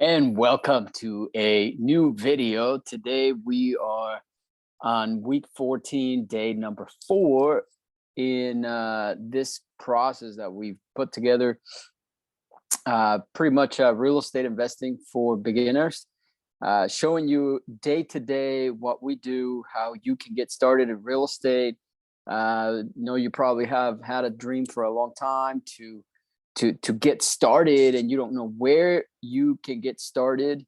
And welcome to a new video. Today we are on week 14, day number 4 in this process that we've put together. Pretty much real estate investing for beginners, showing you day to day what we do, how you can get started in real estate. Know you probably have had a dream for a long time to get started, and you don't know where you can get started.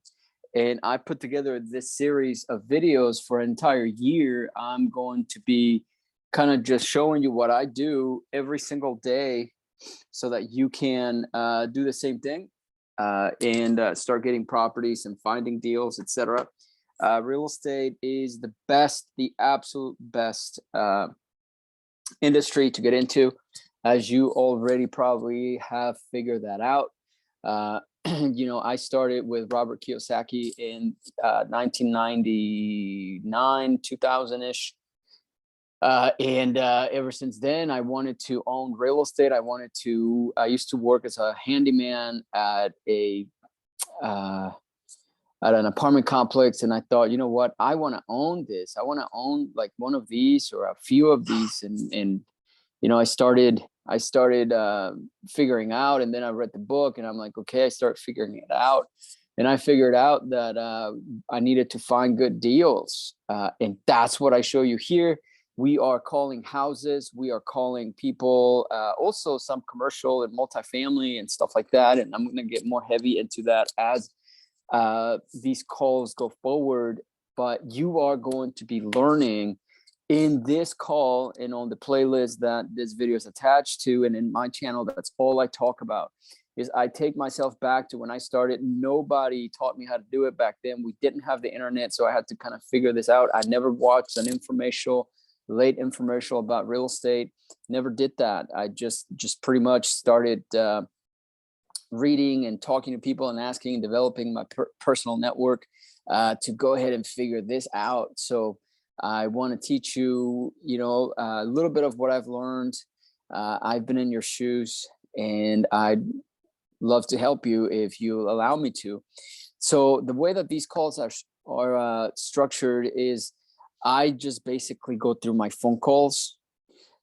And I put together this series of videos for an entire year. I'm going to be kind of just showing you what I do every single day so that you can do the same thing and start getting properties and finding deals, etc. Real estate is the absolute best industry to get into, as you already probably have figured that out. I started with Robert Kiyosaki in 1999, 2000-ish. And ever since then, I wanted to own real estate. I used to work as a handyman at an apartment complex. And I thought, you know what, I want to own this. I want to own like one of these or a few of these. And I started figuring out, and then I read the book and I'm like, okay, I start figuring it out. And I figured out that I needed to find good deals. And that's what I show you here. We are calling houses. We are calling people, also some commercial and multifamily and stuff like that. And I'm going to get more heavy into that as these calls go forward. But you are going to be learning in this call and on the playlist that this video is attached to, and in my channel. That's all I talk about. Is I take myself back to when I started. Nobody taught me how to do it back then. We didn't have the internet, so I had to kind of figure this out. I never watched an late infomercial about real estate. Never did that. I just pretty much started reading and talking to people and asking and developing my personal network to go ahead and figure this out. So I want to teach you, a little bit of what I've learned. I've been in your shoes, and I'd love to help you if you allow me to. So the way that these calls are structured is I just basically go through my phone calls,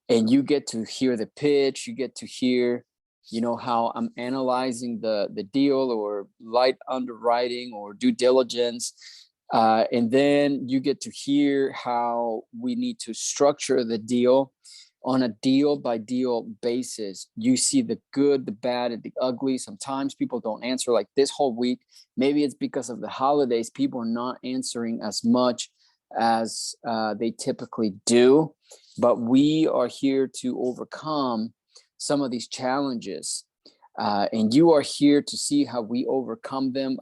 and you get to hear the pitch. You get to hear, how I'm analyzing the deal, or light underwriting or due diligence. And then you get to hear how we need to structure the deal on a deal by deal basis. You see the good, the bad, and the ugly. Sometimes people don't answer, like this whole week. Maybe it's because of the holidays. People are not answering as much as they typically do. But we are here to overcome some of these challenges. And you are here to see how we overcome them.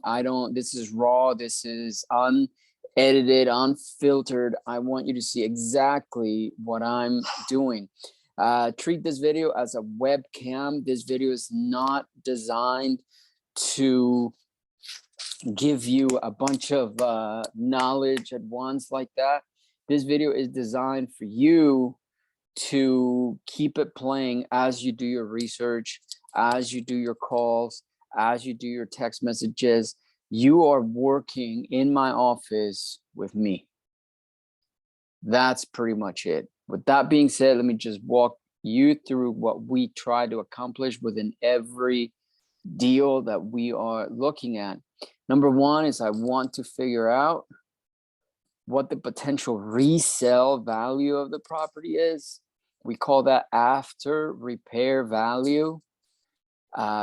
This is raw. This is unedited, unfiltered. I want you to see exactly what I'm doing. Treat this video as a webcam. This video is not designed to give you a bunch of knowledge at once like that. This video is designed for you to keep it playing as you do your research, as you do your calls, as you do your text messages. You are working in my office with me. That's pretty much it. With that being said, let me just walk you through what we try to accomplish within every deal that we are looking at. Number one is I want to figure out what the potential resale value of the property is. We call that after repair value.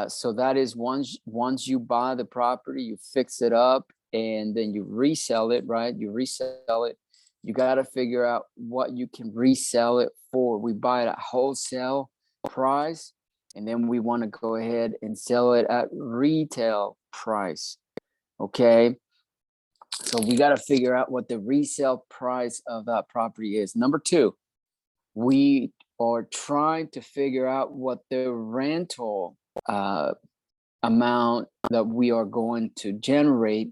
So that is once you buy the property, you fix it up, and then you resell it, right? You resell it. You got to figure out what you can resell it for. We buy it at wholesale price, and then we want to go ahead and sell it at retail price. Okay. So we got to figure out what the resale price of that property is. Number two, we are trying to figure out what the rental amount that we are going to generate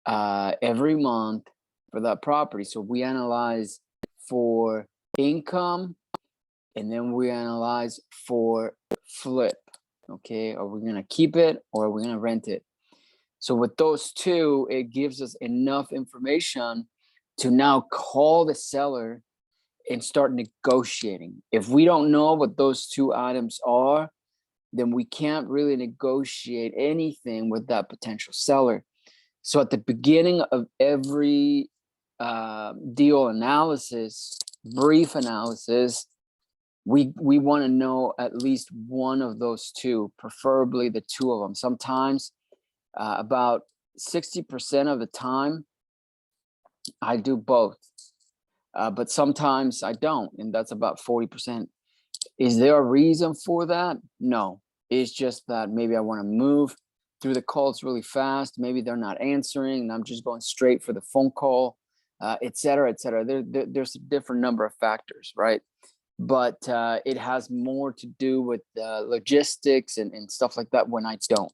every month for that property. So we analyze for income, and then we analyze for flip. Okay, are we going to keep it or are we going to rent it? So with those two, it gives us enough information to now call the seller and start negotiating. If we don't know what those two items are, then we can't really negotiate anything with that potential seller. So at the beginning of every deal analysis, brief analysis, we want to know at least one of those two, preferably the two of them. Sometimes about 60% of the time, I do both, but sometimes I don't, and that's about 40%. Is there a reason for that? No, it's just that maybe I want to move through the calls really fast. Maybe they're not answering, and I'm just going straight for the phone call, et cetera, et cetera. There's a different number of factors, right? But it has more to do with logistics and stuff like that when I don't.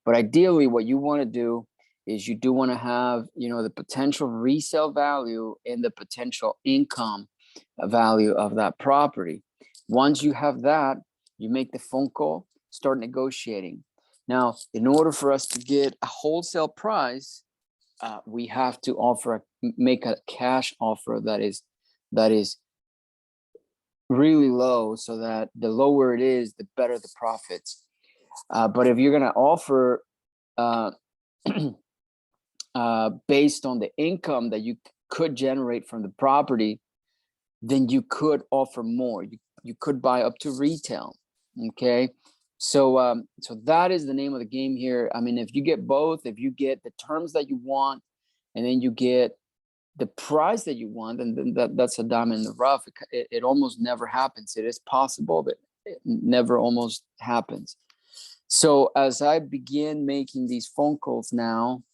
But ideally, what you want to do is you do want to have, the potential resale value and the potential income value of that property. Once you have that, you make the phone call, start negotiating. Now, in order for us to get a wholesale price, we have to make a cash offer that is really low, so that the lower it is, the better the profits. But if you're going to offer based on the income that you could generate from the property, then you could offer more. You could buy up to retail. Okay. So that is the name of the game here. I mean, if you get both, if you get the terms that you want, and then you get the price that you want, then that's a diamond in the rough. It almost never happens. It is possible, but it never almost happens. So as I begin making these phone calls now,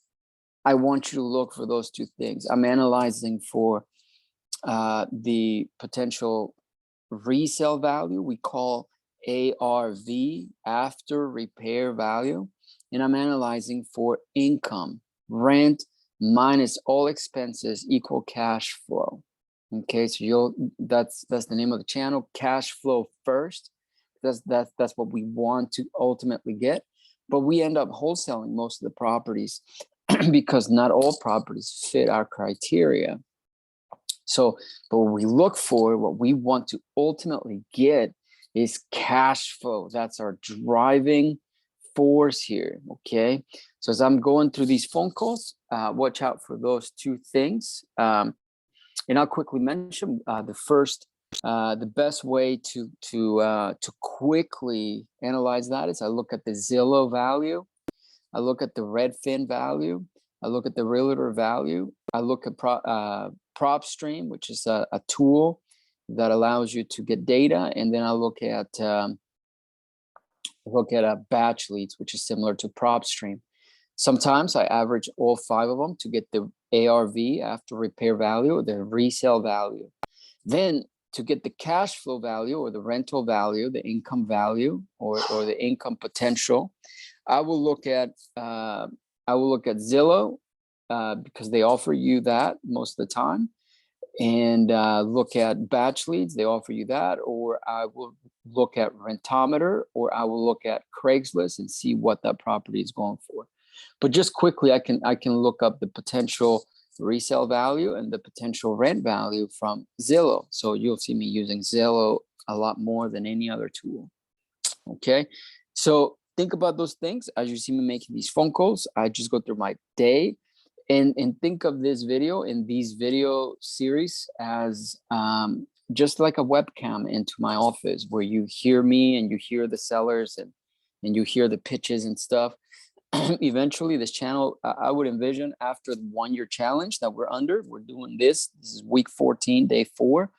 I want you to look for those two things. I'm analyzing for the potential resale value, we call ARV, after repair value, and I'm analyzing for income, rent minus all expenses equal cash flow. Okay, so that's the name of the channel, cash flow first. That's what we want to ultimately get, but we end up wholesaling most of the properties because not all properties fit our criteria. So, but what we look for, what we want to ultimately get, is cash flow. That's our driving force here. Okay. So as I'm going through these phone calls, watch out for those two things. And I'll quickly mention the best way to quickly analyze that is I look at the Zillow value, I look at the Redfin value, I look at the Realtor value, I look at PropStream, which is a tool that allows you to get data, and then I look at batch leads, which is similar to PropStream. Sometimes I average all 5 of them to get the ARV, after repair value, the resale value. Then to get the cash flow value, or the rental value, the income value, or the income potential, I will look at Zillow because they offer you that most of the time, and look at batch leads, they offer you that, or I will look at Rentometer, or I will look at Craigslist and see what that property is going for. But just quickly, I can look up the potential resale value and the potential rent value from Zillow. So you'll see me using Zillow a lot more than any other tool. Okay, so think about those things as you see me making these phone calls. I just go through my day, and think of this video and these video series as just like a webcam into my office, where you hear me and you hear the sellers and you hear the pitches and stuff. Eventually, this channel, I would envision, after the 1-year challenge that we're doing this is week 14, day 4.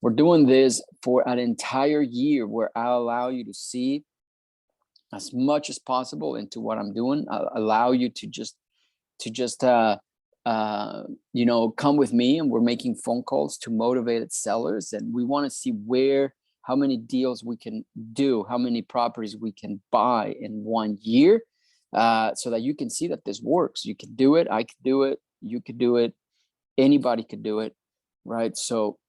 We're doing this for an entire year, where I'll allow you to see as much as possible into what I'm doing. I'll allow you to just come with me, and we're making phone calls to motivated sellers, and we want to see how many deals we can do, how many properties we can buy in 1 year, so that you can see that this works. You can do it. I could do it. You could do it. Anybody could do it, right? So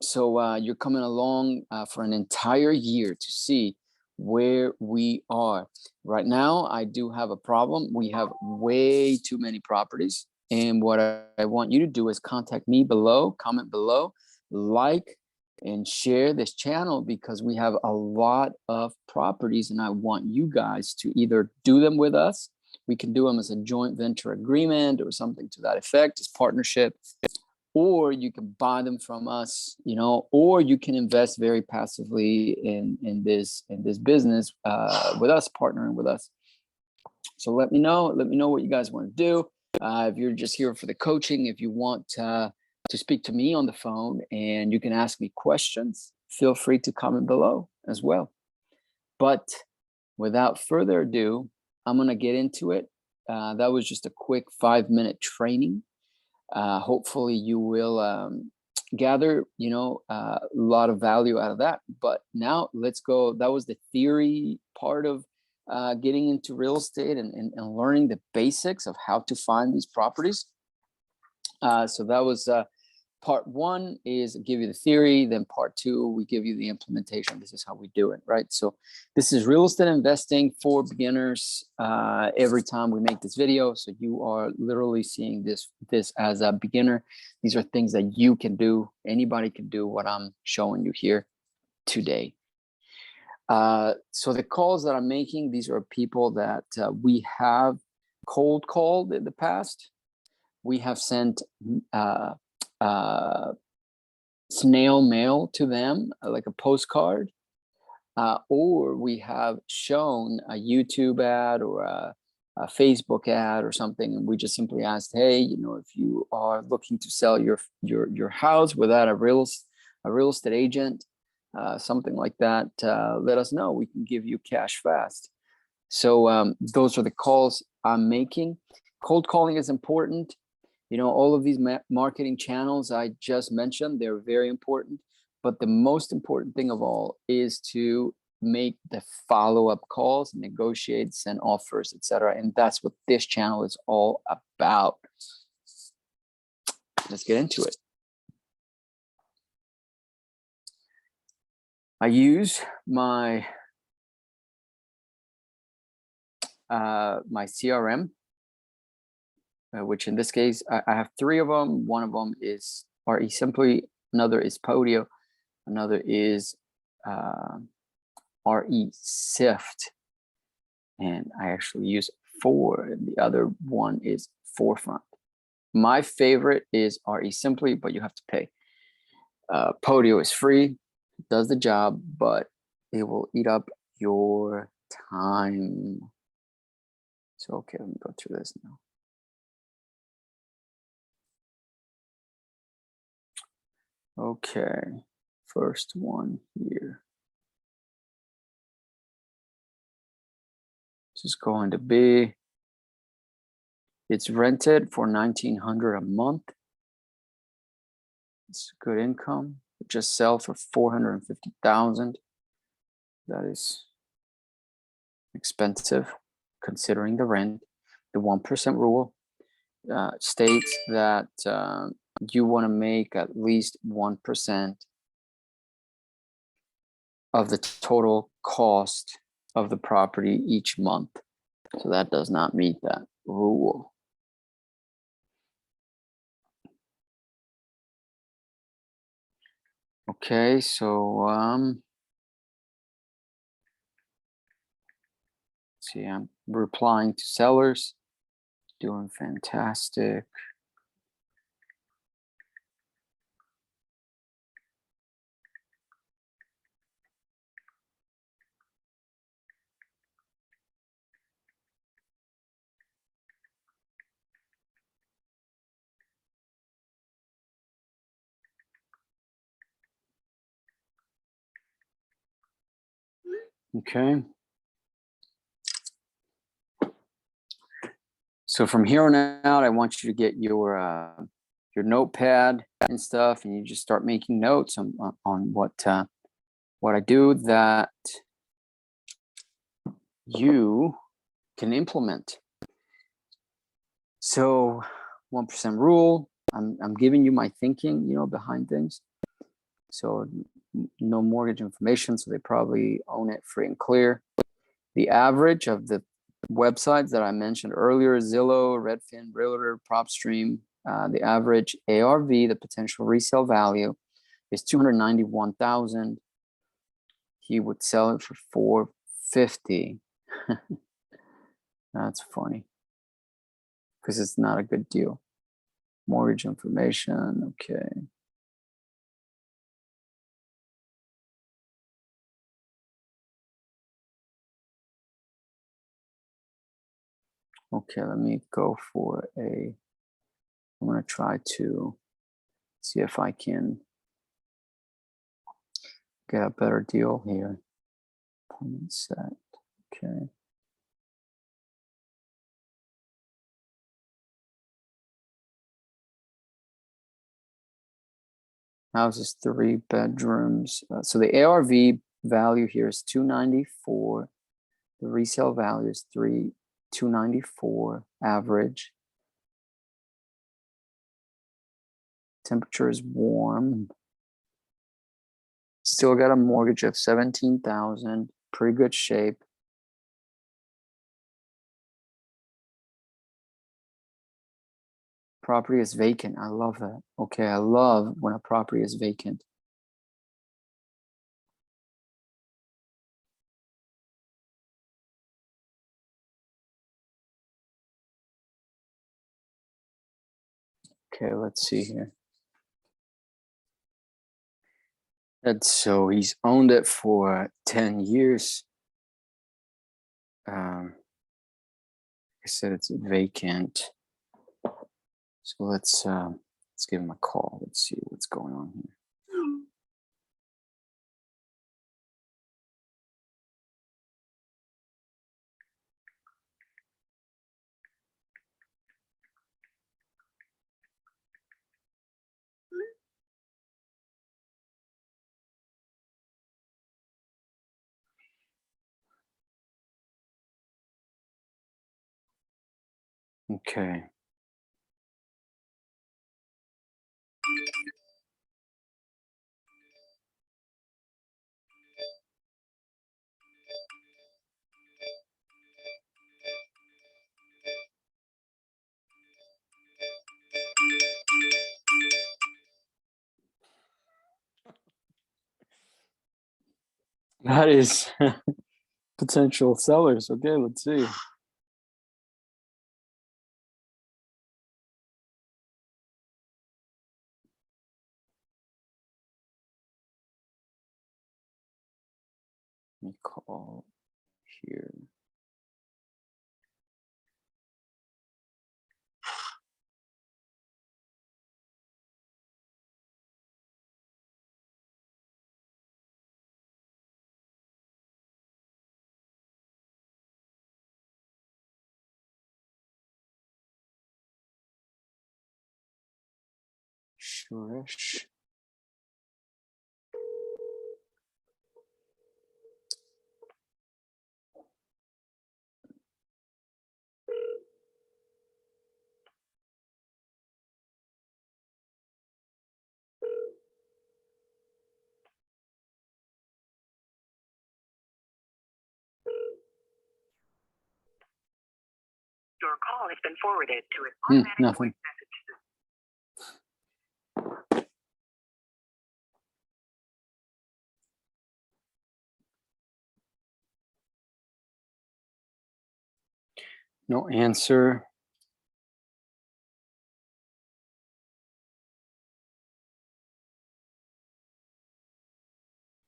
you're coming along for an entire year to see where we are. Right now, I do have a problem. We have way too many properties. And what I want you to do is contact me below, comment below, like, and share this channel, because we have a lot of properties and I want you guys to either do them with us. We can do them as a joint venture agreement or something to that effect, as partnership, or you can buy them from us, you know, or you can invest very passively in this business with us, partnering with us. So let me know what you guys want to do. If you're just here for the coaching, if you want to speak to me on the phone and you can ask me questions, feel free to comment below as well. But without further ado, I'm going to get into it. That was just a quick 5-minute training. Hopefully you will gather, you know, a lot of value out of that. But now let's go. That was the theory part of getting into real estate and learning the basics of how to find these properties. So that was part one, is give you the theory. Then part two, we give you the implementation. This is how we do it, right? So this is real estate investing for beginners. Every time we make this video, so you are literally seeing this as a beginner. These are things that you can do. Anybody can do what I'm showing you here today. So the calls that I'm making, these are people that we have cold called in the past. We have sent snail mail to them, like a postcard, or we have shown a YouTube ad or a Facebook ad or something, and we just simply asked, hey, you know, if you are looking to sell your house without a real estate agent, something like that, let us know. We can give you cash fast. So those are the calls I'm making. Cold calling is important. You know, all of these marketing channels I just mentioned, they're very important. But the most important thing of all is to make the follow-up calls, negotiate, send offers, etc. And that's what this channel is all about. Let's get into it. I use my my CRM, which in this case, I have 3 of them. One of them is RE Simply, another is Podio, another is RE Sift, and I actually use 4, and the other one is Forefront. My favorite is RE Simply, but you have to pay. Podio is free, does the job, but it will eat up your time. So, okay, let me go through this now. Okay, first one here. This is going to be, it's rented for $1,900 a month. It's good income. It just sell for $450,000. That is expensive considering the rent. The 1% rule states that you want to make at least 1% of the total cost of the property each month. So that does not meet that rule. Okay, so see, I'm replying to sellers, doing fantastic. Okay. So from here on out, I want you to get your notepad and stuff, and you just start making notes on what I do that you can implement. So 1% rule. I'm giving you my thinking, you know, behind things. So no mortgage information, so they probably own it free and clear. The average of the websites that I mentioned earlier, Zillow, Redfin, Realtor, PropStream, the average ARV, the potential resale value, is 291,000. He would sell it for 450. That's funny, because it's not a good deal. Mortgage information, okay. Okay, let me go for I'm gonna try to see if I can get a better deal here. Appointment set, okay. House is 3 bedrooms. So the ARV value here is 294. The resale value is 294 average. Temperature is warm. Still got a mortgage of 17,000. Pretty good shape. Property is vacant. I love that. Okay, I love when a property is vacant. Okay, let's see here. And so he's owned it for 10 years. I said it's vacant. So let's give him a call. Let's see what's going on here. Okay. That is potential sellers. Okay, let's see. Let me call here. Sure-ish. Your call has been forwarded to an automatic Nothing. voice message system. No answer.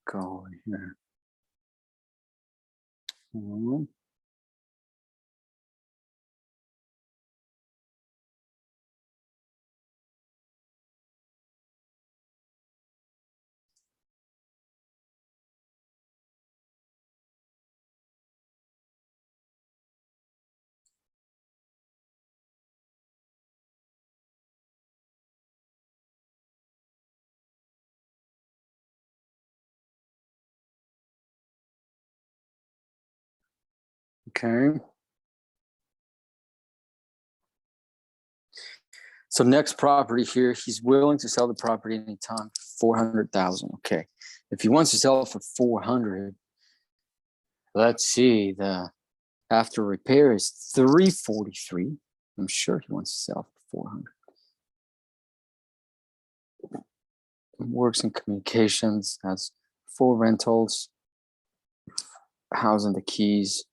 Go here. Okay. So next property here, he's willing to sell the property anytime, 400,000. Okay. If he wants to sell it for 400, let's see, the after repair is 343. I'm sure he wants to sell for 400. Works in communications, has 4 rentals, house and the keys.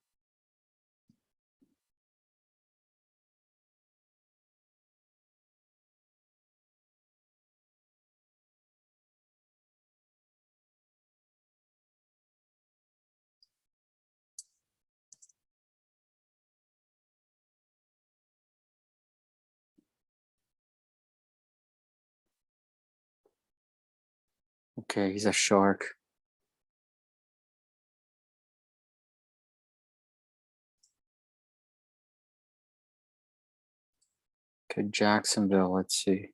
Okay, he's a shark. Okay, Jacksonville, let's see.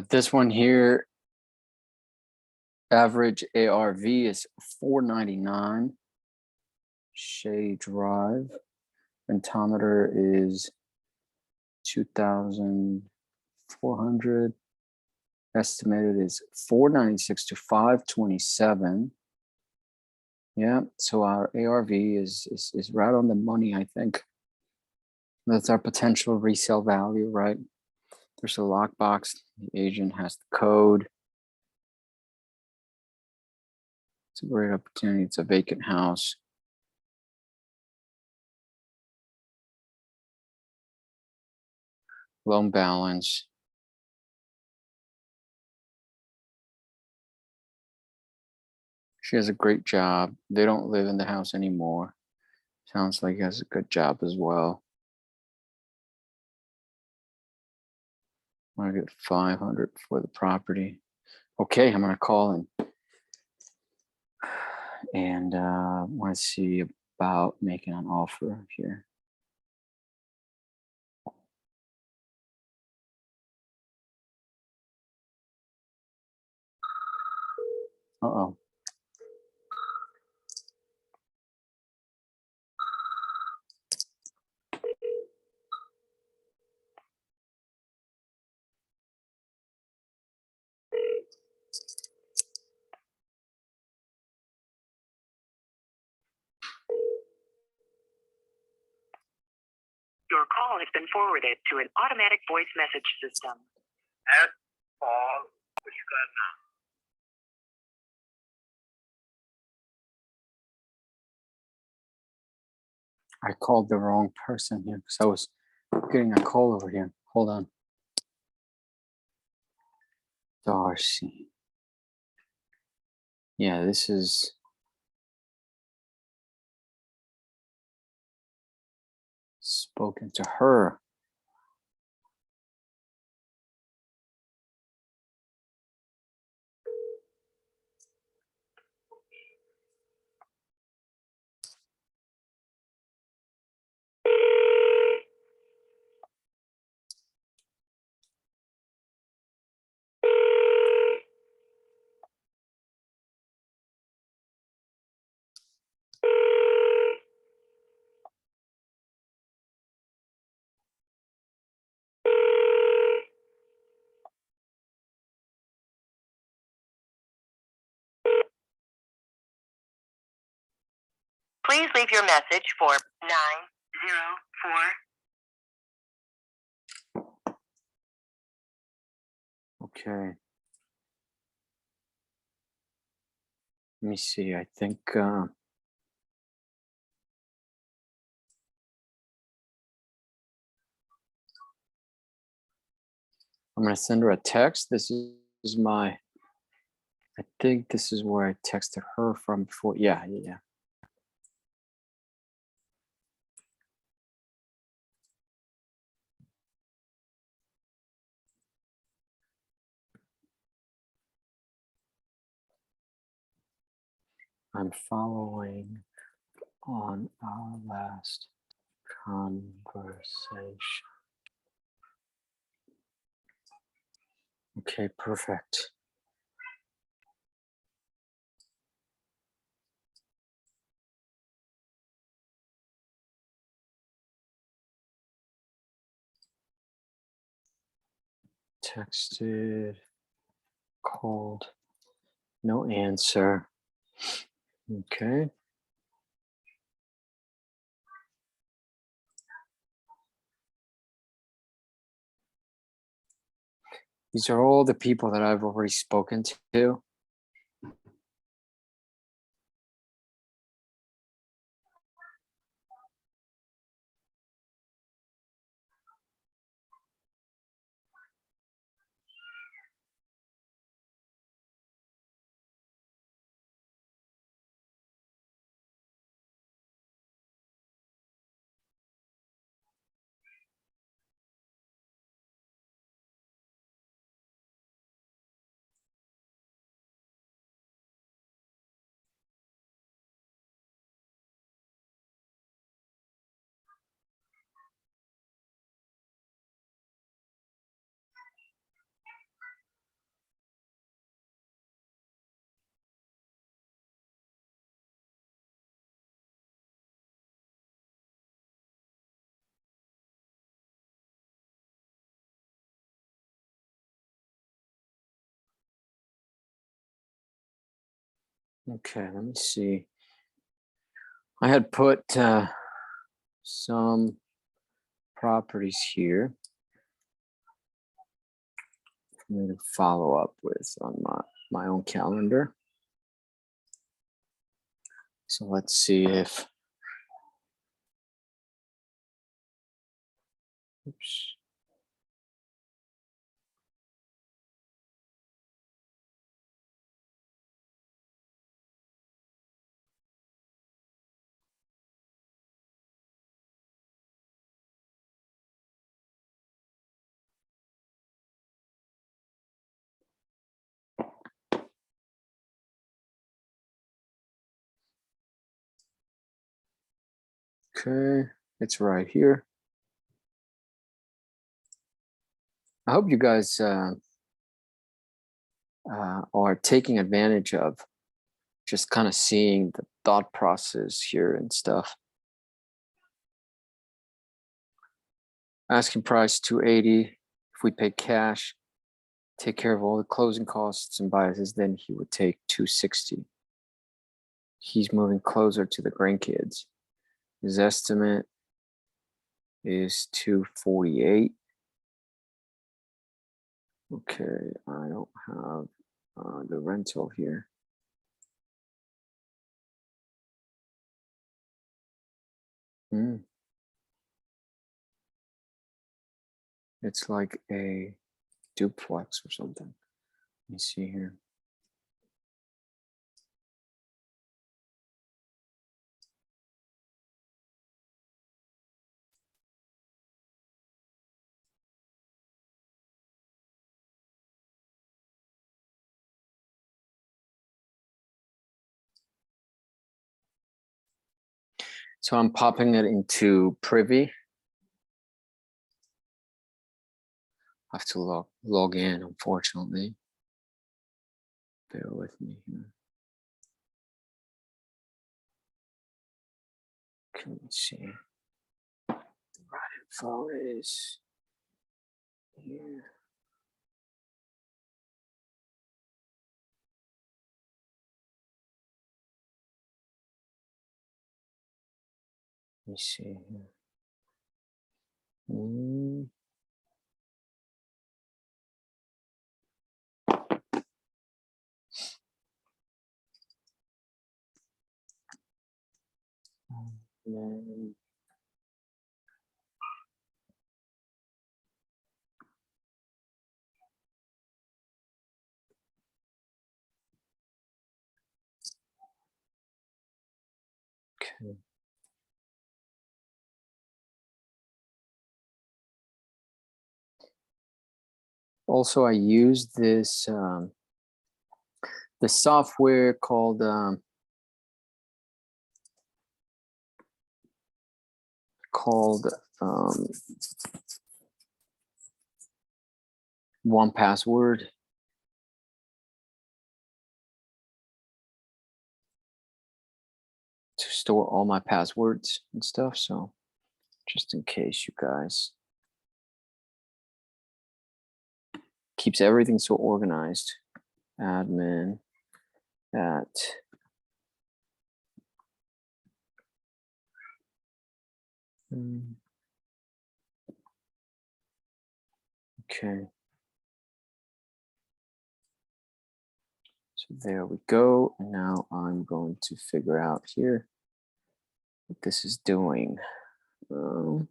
This one here, average ARV is $499. Shea Drive. Rentometer is 2,400. Estimated is 496 to 527. Yeah, so our ARV is right on the money, I think. That's our potential resale value, right? There's a lockbox. The agent has the code. It's a great opportunity. It's a vacant house. Loan balance. She has a great job. They don't live in the house anymore. Sounds like he has a good job as well. I'm gonna get 500 for the property. Okay, I'm gonna call him and want to see about making an offer here. Uh-oh. Your call has been forwarded to an automatic voice message system. As Paul, what you got now? I called the wrong person here because I was getting a call over here. Hold on. Darcy. Yeah, this is spoken to her. Please leave your message for 904. Okay. Let me see. I think I'm gonna send her a text. This is my. I think this is where I texted her from before. Yeah. I'm following on our last conversation. Okay, perfect. Texted, called, no answer. Okay. These are all the people that I've already spoken to. Okay, let me see. I had put some properties here for me to follow up with on my own calendar. So let's see if, oops. Okay, it's right here. I hope you guys are taking advantage of just kind of seeing the thought process here and stuff. Asking price 280. If we pay cash, take care of all the closing costs and biases, then he would take 260. He's moving closer to the grandkids. His estimate is 248. Okay, I don't have the rental here. It's like a duplex or something. Let me see here. So I'm popping it into Privy. I have to log in, unfortunately. Bear with me here. Can we see? The right info is here. Let me see here. Then, okay. Also, I use this the software called One Password. To store all my passwords and stuff. So just in case you guys. keeps everything so organized. Admin at okay. So there we go. And now I'm going to figure out here what this is doing. According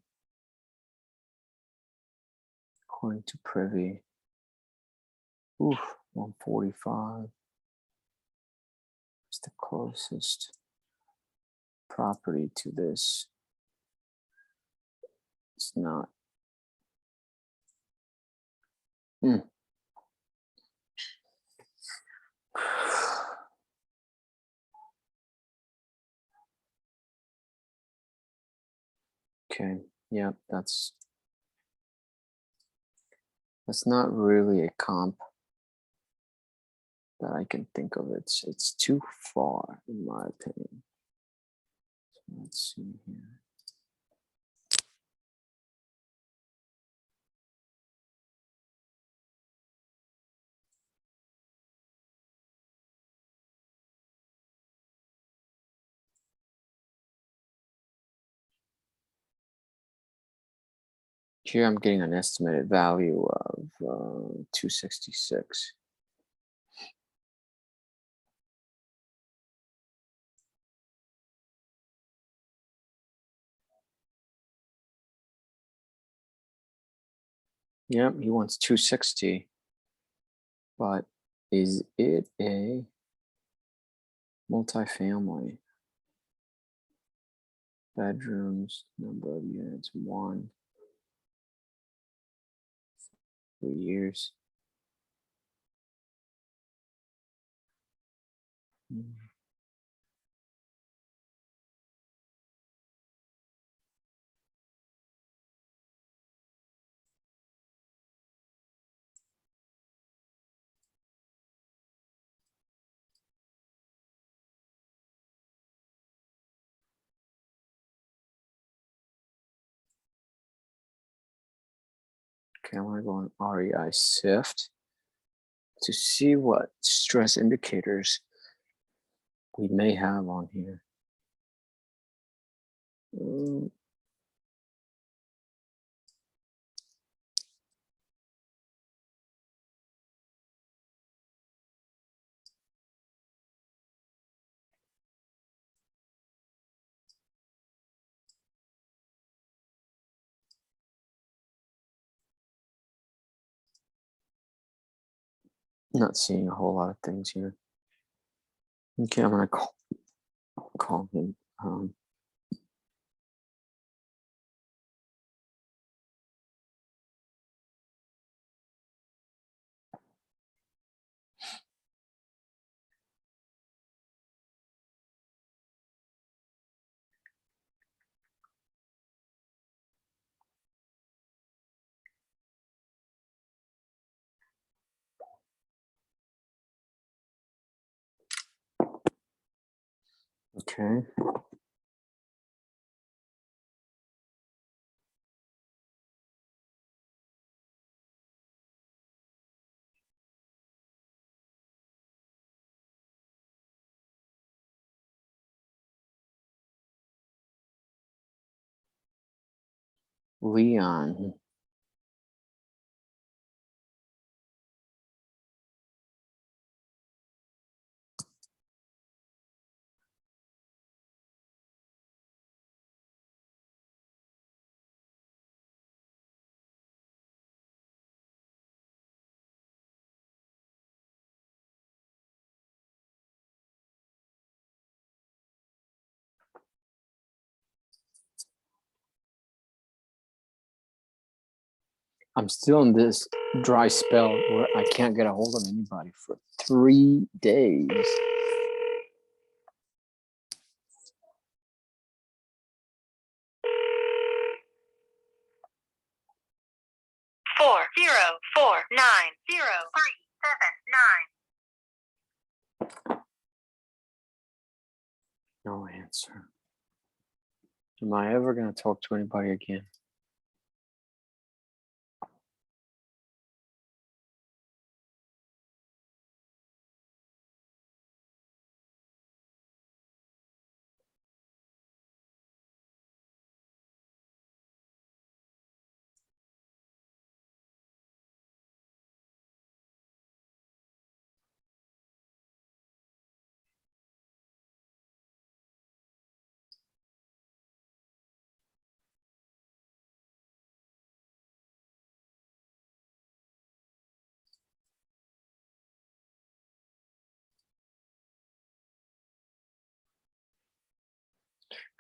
to Privy, 145 is the closest property to this. It's not. Okay, yeah, that's not really a comp that I can think of. It's too far, in my opinion. So let's see here. Here I'm getting an estimated value of 266. Yep, he wants 260. But is it a multifamily? Bedrooms, number of units, 1. 3 years. Okay, I'm gonna go on REI Sift to see what stress indicators we may have on here. Not seeing a whole lot of things here. Okay, I'm gonna call him. Okay. Leon. I'm still in this dry spell where I can't get a hold of anybody for 3 days. Four 0490379. No answer. Am I ever going to talk to anybody again?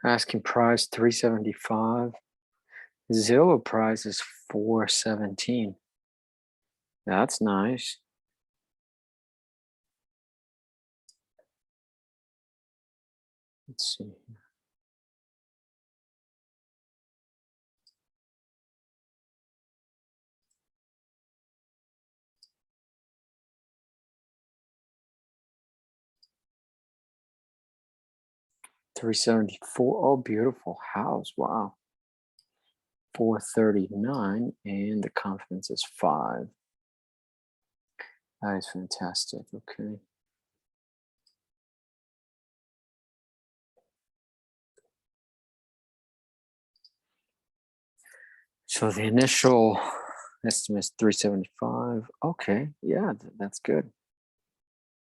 Asking price 375. Zillow price is 417. That's nice. Let's see. $374. Oh, beautiful house. Wow. 439, and the confidence is 5. That is fantastic. Okay. So the initial estimate is 375. Okay, yeah, that's good.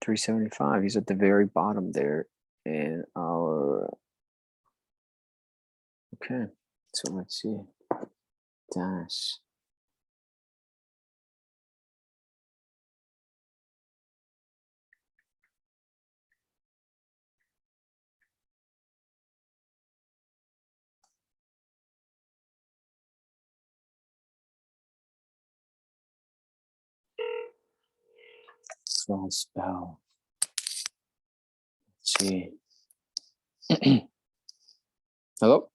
375. He's at the very bottom there, and our okay. So let's see. Dash. Strong spell. Let's see. Hello?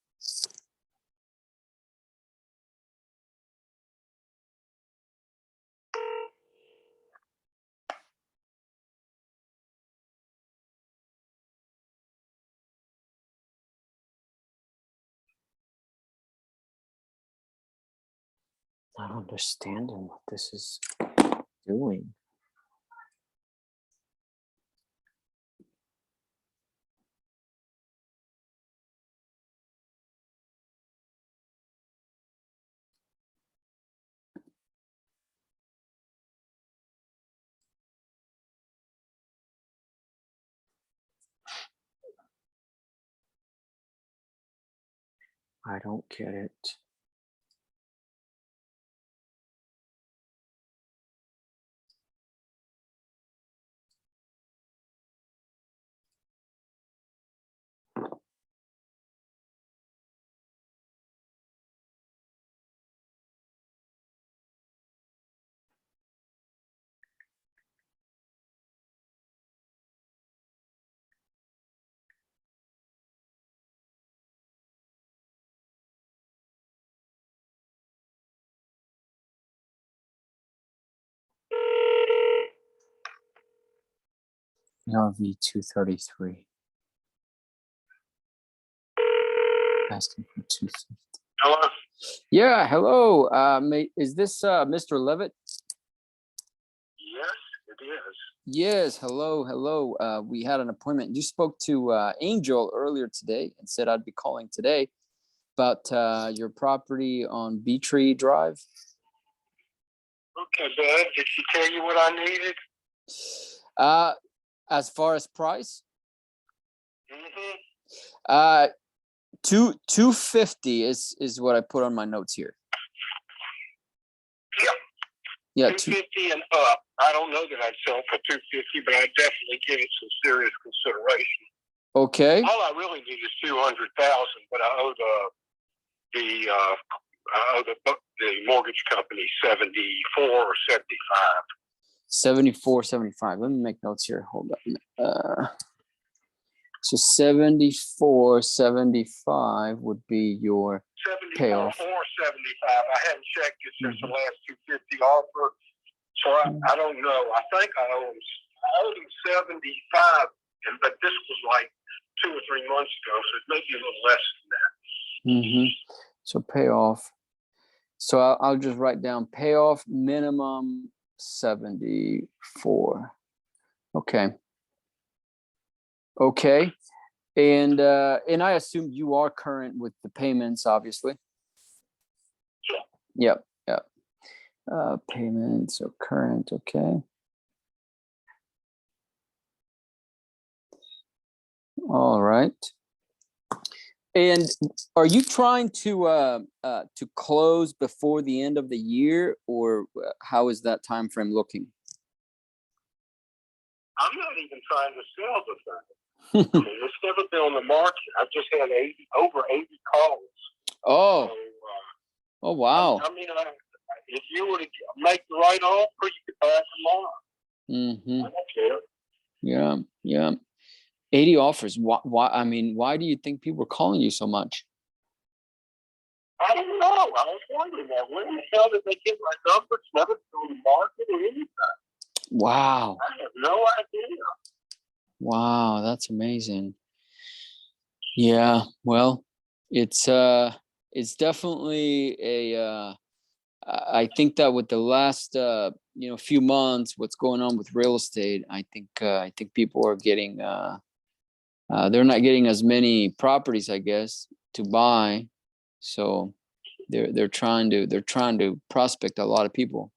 Not understanding what this is doing. I don't get it. RV 233. Asking for 250. Hello? Yeah, hello. Is this Mr. Levitt? Yes, it is. Yes, hello. We had an appointment. You spoke to Angel earlier today and said I'd be calling today about your property on Beatree Drive. Okay, bud. Did she tell you what I needed? As far as price, Mm-hmm. 250 is what I put on my notes here. Yep. Yeah, 250 and up. I don't know that I'd sell for 250, but I'd definitely give it some serious consideration. Okay. All I really need is 200,000, but I owe the mortgage company 74 or 75. 74, 75. Let me make notes here. Hold on. So 74, 75 would be your 74 payoff. or 75. I hadn't checked it since the last 250 offer, so I don't know. I think I owed him 75, but this was like 2 or 3 months ago, so it may be a little less than that. So payoff. So I'll just write down payoff minimum 74. Okay. And I assume you are current with the payments, obviously. Yep. Payments are current. Okay. All right. And are you trying to close before the end of the year, or how is that time frame looking? I'm not even trying to sell the thing. I mean, it's never been on the market. I've just had over 80 calls. Oh, So, oh, wow. I mean, if you were to make the right offer, you could buy it tomorrow. Mm-hmm. I don't care. Yeah, yeah. 80 offers. Why? I mean, why do you think people are calling you so much? I don't know. I was wondering that. Where the hell did they get my number? It's never been on the market or anything. Wow. I have no idea. Wow, that's amazing. Yeah, well, it's definitely a I think that with the last few months, what's going on with real estate, I think people are getting they're not getting as many properties, I guess, to buy. So they're trying to prospect a lot of people.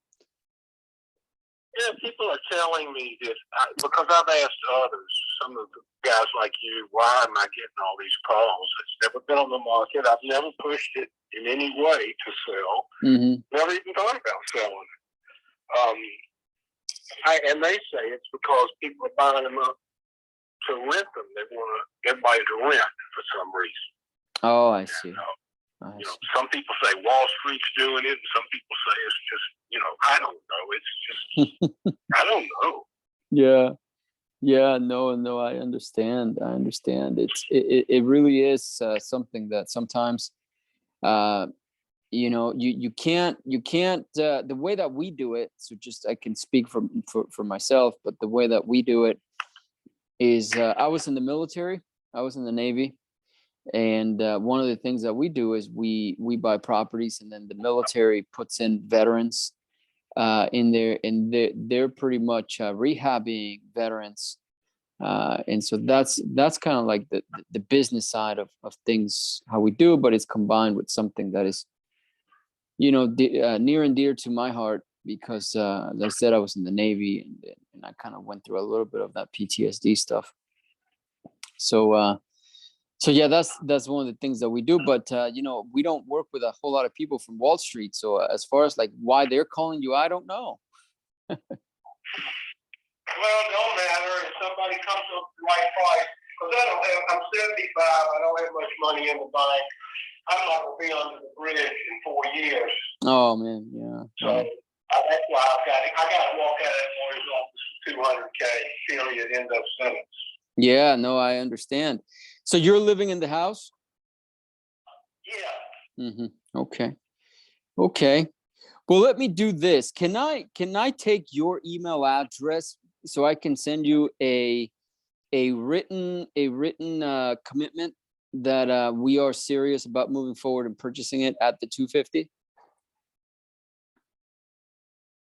Yeah, people are telling me this because I've asked others, some of the guys like you, why am I getting all these calls? It's never been on the market. I've never pushed it in any way to sell. Mm-hmm. Never even thought about selling it. And they say it's because people are buying them up to rent them. They want everybody to rent for some reason. Oh, I see. And, some people say Wall Street's doing it, and some people say it's just, I don't know. It's just, I don't know. Yeah. No, I understand. It really is something that sometimes, you can't, the way that we do it. So just, I can speak for myself, but the way that we do it is, I was in the military, I was in the Navy. And one of the things that we do is we buy properties, and then the military puts in veterans in there, and they're pretty much rehabbing veterans. And so that's kind of like the business side of things, how we do, but it's combined with something that is, near and dear to my heart, because as I said, I was in the Navy, and I kind of went through a little bit of that PTSD stuff. So yeah, that's one of the things that we do. But we don't work with a whole lot of people from Wall Street. So as far as like why they're calling you, I don't know. Well, it don't matter if somebody comes up with the right price. Because I'm 75. I don't have much money in the bank. I'm not gonna be under the bridge in 4 years. Oh man, yeah. So that's why I got to walk out of that lawyer's office for $200K. Period. End of sentence. Yeah, no, I understand. So you're living in the house? Yeah. Mm-hmm. Okay. Well, let me do this. Can I take your email address so I can send you a written commitment that we are serious about moving forward and purchasing it at the 250?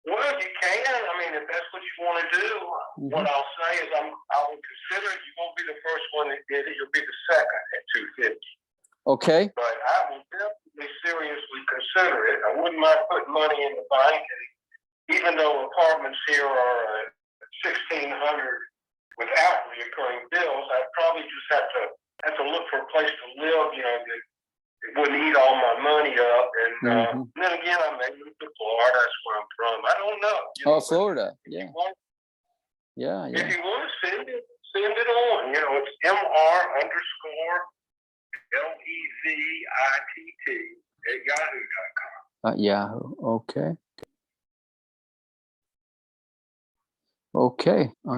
Well, you can. I mean, if that's what you want to do, what I'll say is I will consider it. You won't be the first one that did it. You'll be the second at 250. Okay. But I will definitely seriously consider it. I wouldn't mind putting money in the bank. And even though apartments here are $1,600 without recurring bills, I'd probably just have to look for a place to live. That it wouldn't eat all my money up. And then again, I may move to Florida. That's where I'm from. I don't know. Florida. Yeah. Yeah. If you want to send it on. It's MR_LEVITT at yahoo.com. Yahoo. Okay. Okay. _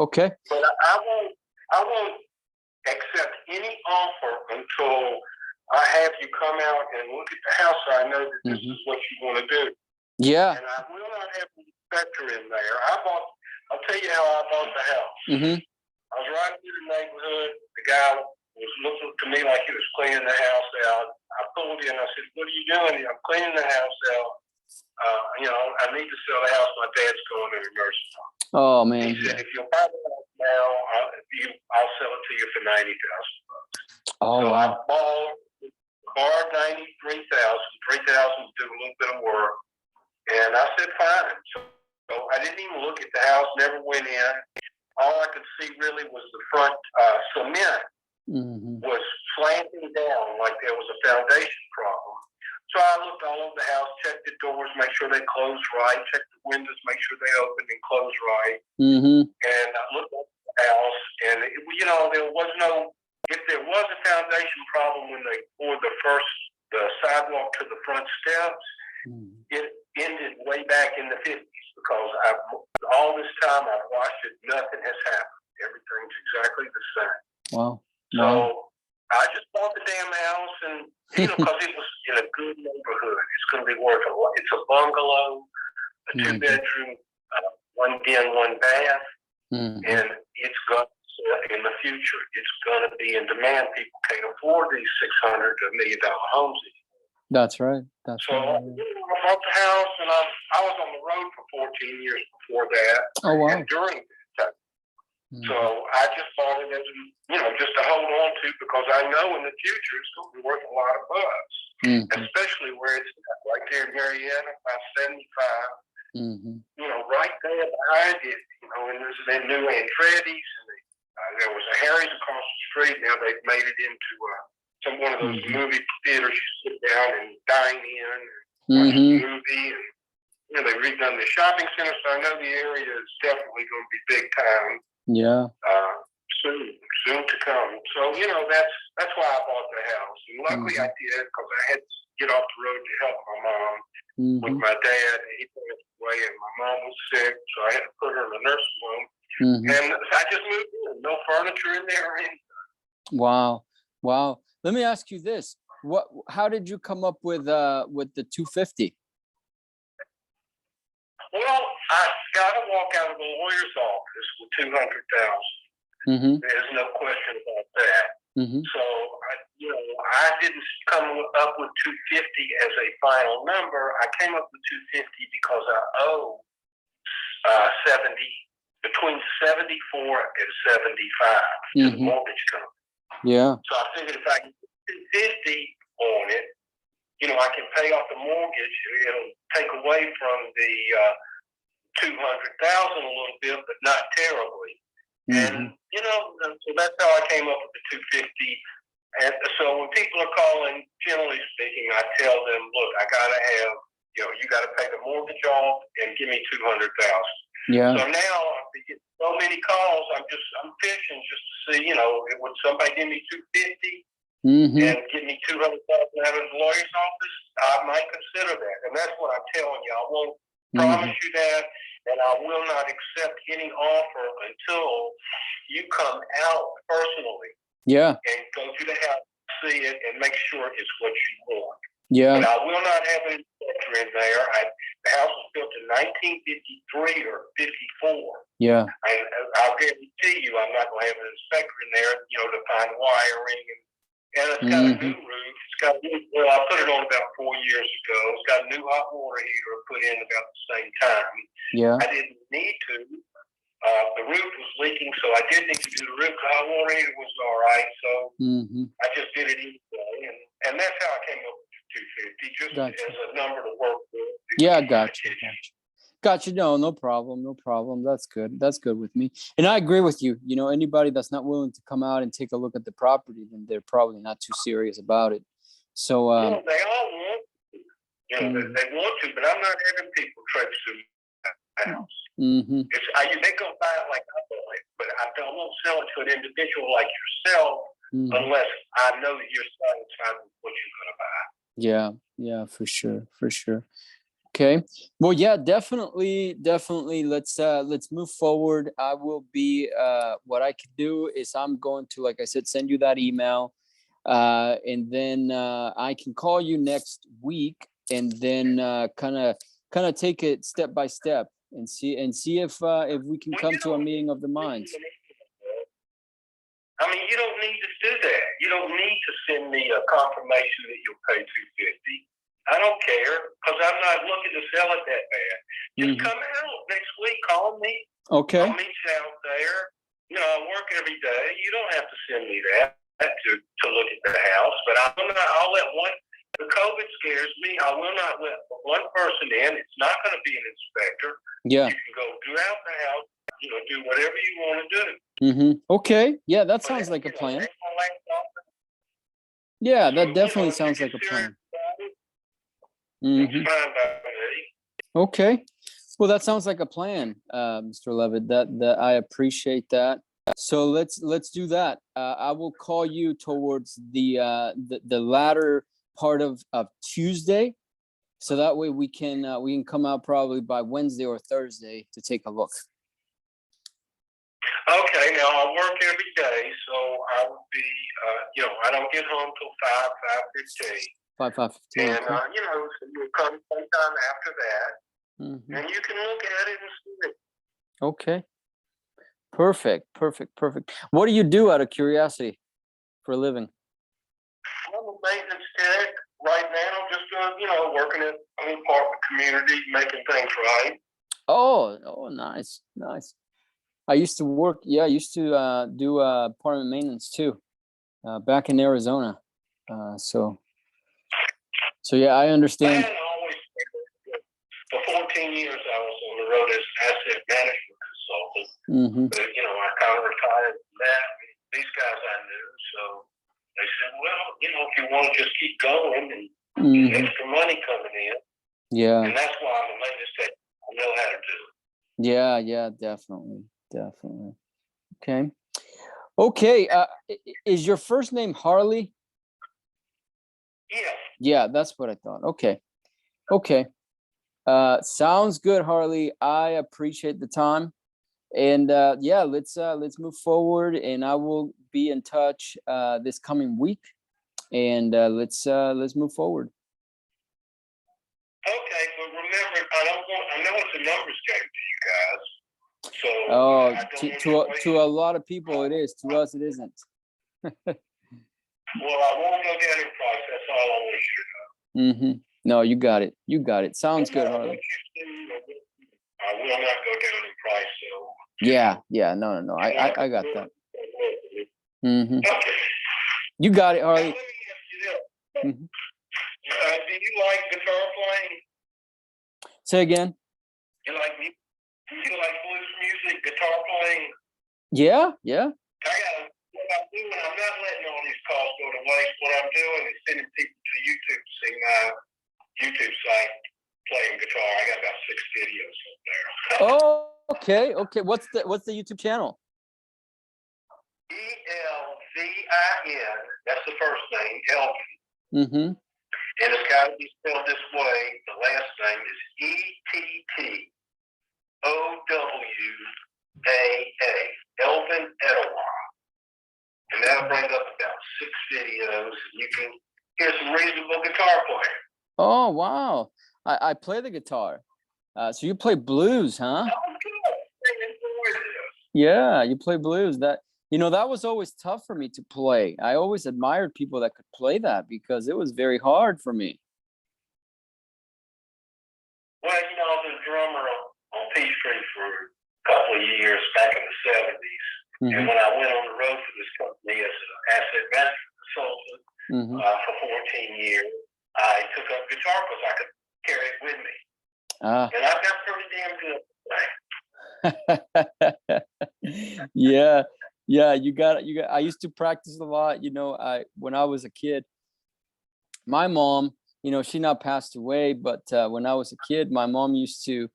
Okay. But I won't accept any offer until I have you come out and look at the house so I know that this is what you want to do. Yeah. And I will not have an inspector in there. I'll tell you how I bought the house. Mm-hmm. I was riding through the neighborhood. The guy was looking to me like he was cleaning the house out. I pulled in. I said, "What are you doing?" I'm cleaning the house out. I need to sell the house. My dad's going to the nursing home. Oh man. He said, "If you'll buy the house now, I'll sell it to you for $90,000." Oh, so wow. I borrowed $93,000. $3,000 to do a little bit of work, and I said, "Fine." So I didn't even look at the house. Never went in. All I could see really was the front cement was slanting down like there was a foundation problem. So I looked all over the house, checked the doors, make sure they closed right, checked the windows, make sure they opened and closed right. And I looked at the house, and there was no. If there was a foundation problem when they poured the sidewalk to the front steps, it ended way back in the 50s because all this time I've watched it, nothing has happened. Everything's exactly the same. Wow. So I just bought the damn house, and because it was in a good neighborhood, it's going to be worth a lot. It's a bungalow, a 2-bedroom, 1 den, 1 bath, and it's going. In the future, it's going to be in demand. People can't afford these $600 to $1 million homes anymore. That's right. I bought the house, and I was on the road for 14 years before that. Oh wow! And during that, so I just bought it as just to hold on to, because I know in the future it's going to be worth a lot of bucks, especially where it's right there in Marietta by 75. Right there behind it. And there's that new Andretti's, and there was a Harry's across the street. Now they've made it into one of those movie theaters you sit down and dine in and watch a movie. And they've redone the shopping center, so I know the area is definitely going to be big time. Yeah. Soon to come. So that's why I bought the house, and luckily I did, because I had to get off the road to help my mom with my dad. He passed away, and my mom was sick, so I had to put her in the nursing home. And I just moved in, no furniture in there or anything. Wow. Let me ask you this: how did you come up with the 250? Well, I got to walk out of the lawyer's office with $200,000. There's no question about that. So I didn't come up with 250 as a final number. I came up with 250 because I owe between 74 and 75 to the mortgage company. Yeah. So I figured if I get 250 on it, I can pay off the mortgage. It'll take away from the 200,000 a little bit, but not terribly. And so that's how I came up with the 250. And so when people are calling, generally speaking, I tell them, look, I gotta have, you gotta pay the mortgage off and give me 200,000. Yeah. So now I get so many calls. I'm fishing just to see, would somebody give me 250 and give me 200,000 out of the lawyer's office? I might consider that, and that's what I'm telling you. I won't promise you that, and I will not accept any offer until you come out personally. Yeah. And go to the house, see it, and make sure it's what you want. Yeah. And I will not have an inspector in there. The house was built in 1953 or 54. Yeah. And I'll guarantee you I'm not going to have an inspector in there, to find wiring. And it's got a new roof. I put it on about 4 years ago. It's got a new hot water heater put in about the same time. Yeah. I didn't need to. The roof was leaking, so I did need to do the roof. The hot water heater was all right, so I just did it anyway. And that's how I came up with 250, just as a number to work with. Yeah, gotcha. No problem. That's good with me. And I agree with you. Anybody that's not willing to come out and take a look at the property, then they're probably not too serious about it. So they all want to. They want to, but I'm not having people traipse through the house. They go buy it like I bought it, but I won't sell it to an individual like yourself unless I know that you're satisfied with what you're going to buy. Yeah, for sure. Okay. Well, yeah, definitely. Let's move forward. I will be. What I could do is I'm going to, like I said, send you that email, and then I can call you next week, and then kind of take it step by step and see if we can come to a meeting of the minds. I mean, you don't need to do that. You don't need to send me a confirmation that you'll pay $250. I don't care, because I'm not looking to sell it that bad. Just come out next week. Call me. Okay. I'll meet you out there. I work every day. You don't have to send me that to look at the house. But I'll let one. The COVID scares me. I will not let one person in. It's not going to be an inspector. Yeah. You can go throughout the house. Do whatever you want to do. Okay. Yeah, that sounds like a plan. Yeah, that definitely sounds like a plan. Okay. Well, that sounds like a plan, Mr. Levitt. That I appreciate that. So let's do that. I will call you towards the latter part of Tuesday, so that way we can come out probably by Wednesday or Thursday to take a look. Okay, now I work every day, so I would be, I don't get home till 5:15. 5:15. And, Okay. so you'll come sometime after that, Mhm. and you can look at it and see it. Okay. Perfect. What do you do out of curiosity for a living? I'm a maintenance tech right now, just, working in an apartment community, making things right. Oh, nice. I used to work. Yeah, I used to do apartment maintenance too, back in Arizona. So yeah, I I understand. had always, for 14 years, I was on the road as asset management consultant. Mm-hmm. But, I kind of retired from that. These guys I knew, so they said, well, if you want to just keep going and get extra money coming in. Yeah. And that's why I'm a maintenance tech. I know how to do it. Yeah, definitely. Okay. Is your first name Harley? Yeah. Yeah, that's what I thought. Okay. Sounds good, Harley. I appreciate the time. And yeah, let's move forward, and I will be in touch this coming week, and let's move forward. Okay, but remember, I know it's a numbers game to you guys. So To a lot of people it is. To us it isn't. Well, I won't go down in price. That's all I want you to know. Mm-hmm. No, you got it. Sounds good, Harley. I will not go down in price. So yeah. No. I got that. Mm-hmm. Okay. You got it, Harley. Now, let me ask you this. Mm-hmm. Do you like guitar playing? Say again. You like blues music, guitar playing? Yeah. What I'm doing, I'm not letting all these calls go to waste. What I'm doing is sending people to YouTube to see my YouTube site playing guitar. I got about 6 videos up there. Oh, okay. What's the YouTube channel? Elvin. That's the first name, Elvin. Mm-hmm. And it's got to be spelled this way. The last name is Ettowa. Elvin Ettowa. And that'll bring up about 6 videos. You can hear some reasonable guitar playing. Oh, wow. I play the guitar. So you play blues, huh? Oh, good. Yeah, you play blues. That was always tough for me to play. I always admired people that could play that because it was very hard for me. Well, I was a drummer on Peachtree for a couple of years back in the 70s. Mm-hmm. And when I went on the road for this company as an asset management consultant for 14 years, I took up guitar because I could carry it with me. And I got pretty damn good at playing. Yeah, you got I used to practice a lot. When I was a kid, my mom, she now passed away, but when I was a kid, my mom used to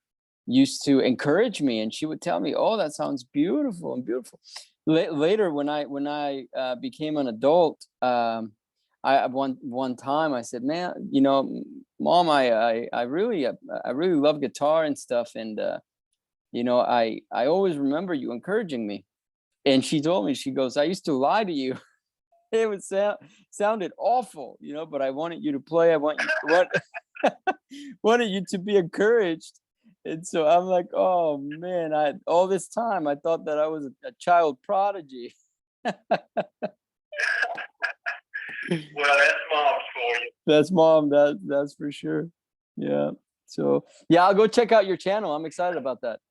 encourage me, and she would tell me, "Oh, that sounds beautiful and beautiful." Later, when I became an adult, I one time I said, "Man, Mom, I really love guitar and stuff, and I always remember you encouraging me." And she told me, she goes, "I used to lie to you." It would sounded awful, but I wanted you to play. I wanted you to be encouraged. And so I'm like, oh man, all this time I thought that I was a child prodigy. Well, that's Mom's for you. That's Mom. That's for sure. Yeah. So yeah, I'll go check out your channel. I'm excited about that.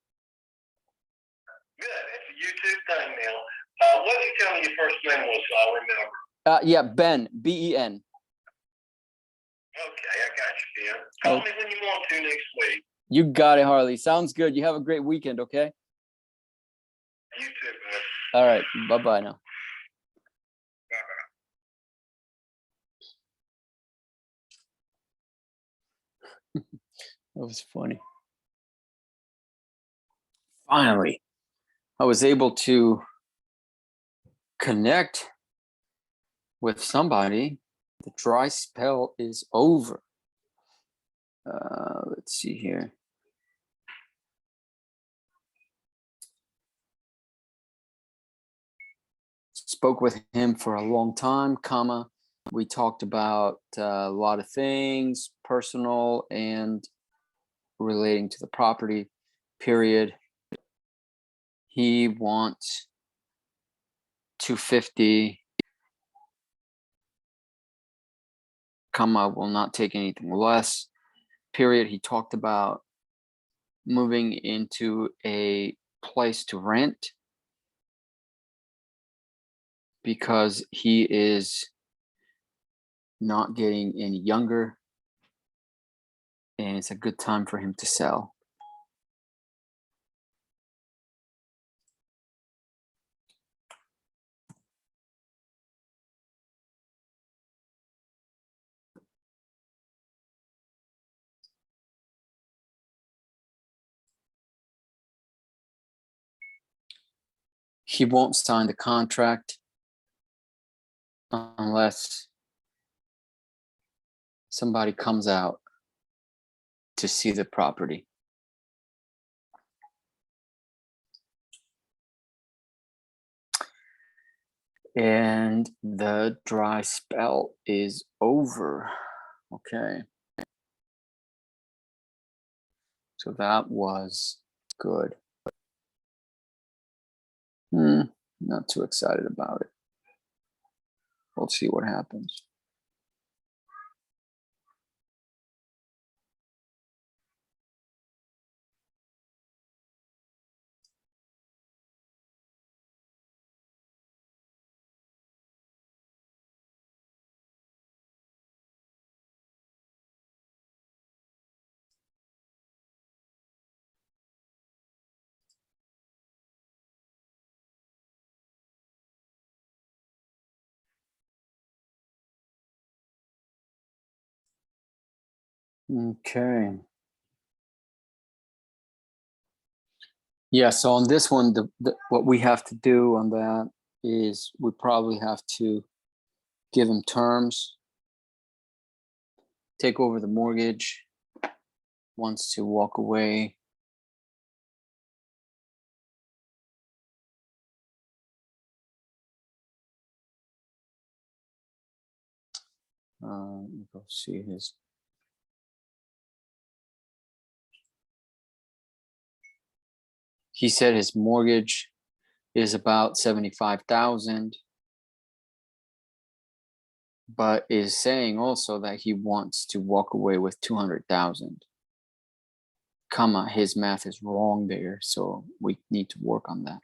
Good. It's a YouTube thing now. What did you tell me your first name was, so I'll remember? Yeah, Ben. B-E-N. Okay, I got you, Ben. Call me when you want to next week. You got it, Harley. Sounds good. You have a great weekend, okay? You too, man. All right. Bye-bye now. That was funny. Finally, I was able to connect with somebody. The dry spell is over. Let's see here. Spoke with him for a long time, comma. We talked about a lot of things, personal and relating to the property, period. He wants 250, comma, will not take anything less, period. He talked about moving into a place to rent because he is not getting any younger and it's a good time for him to sell. He won't sign the contract unless somebody comes out to see the property. And the dry spell is over. Okay. So that was good. Not too excited about it. We'll see what happens. Okay. Yeah, so on this one, what we have to do on that is we probably have to give him terms, take over the mortgage, wants to walk away. Go see his. He said his mortgage is about 75,000, but is saying also that he wants to walk away with 200,000. Comma, his math is wrong there, so we need to work on that.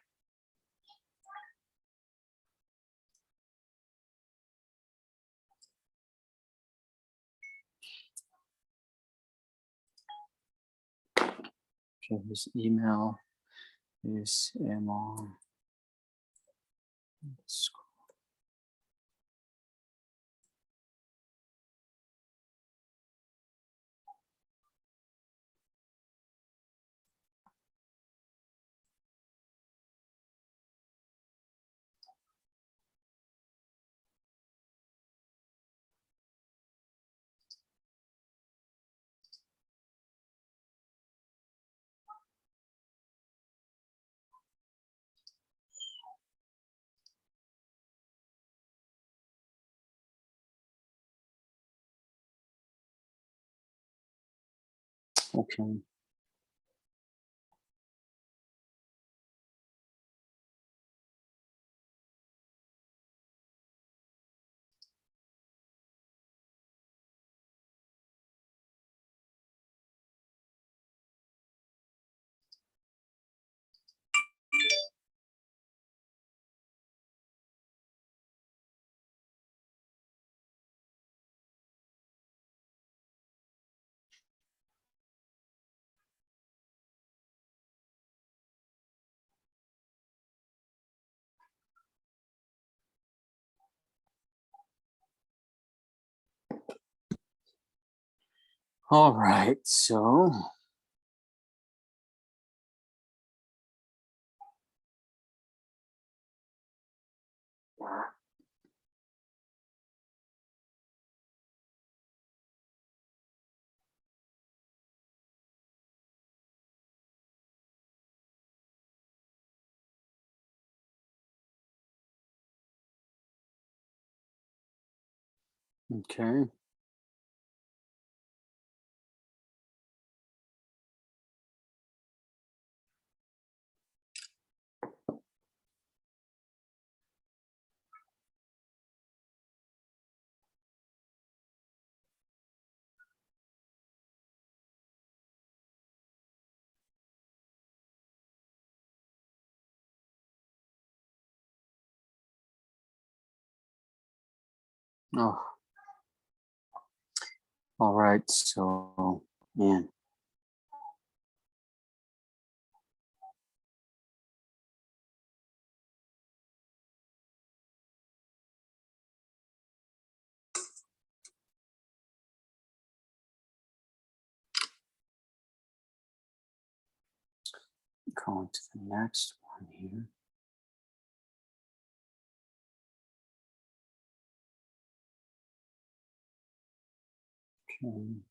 Okay, his email is MR. Okay. All right, so Okay. Oh, all right. So, man, going to the next one here. Okay.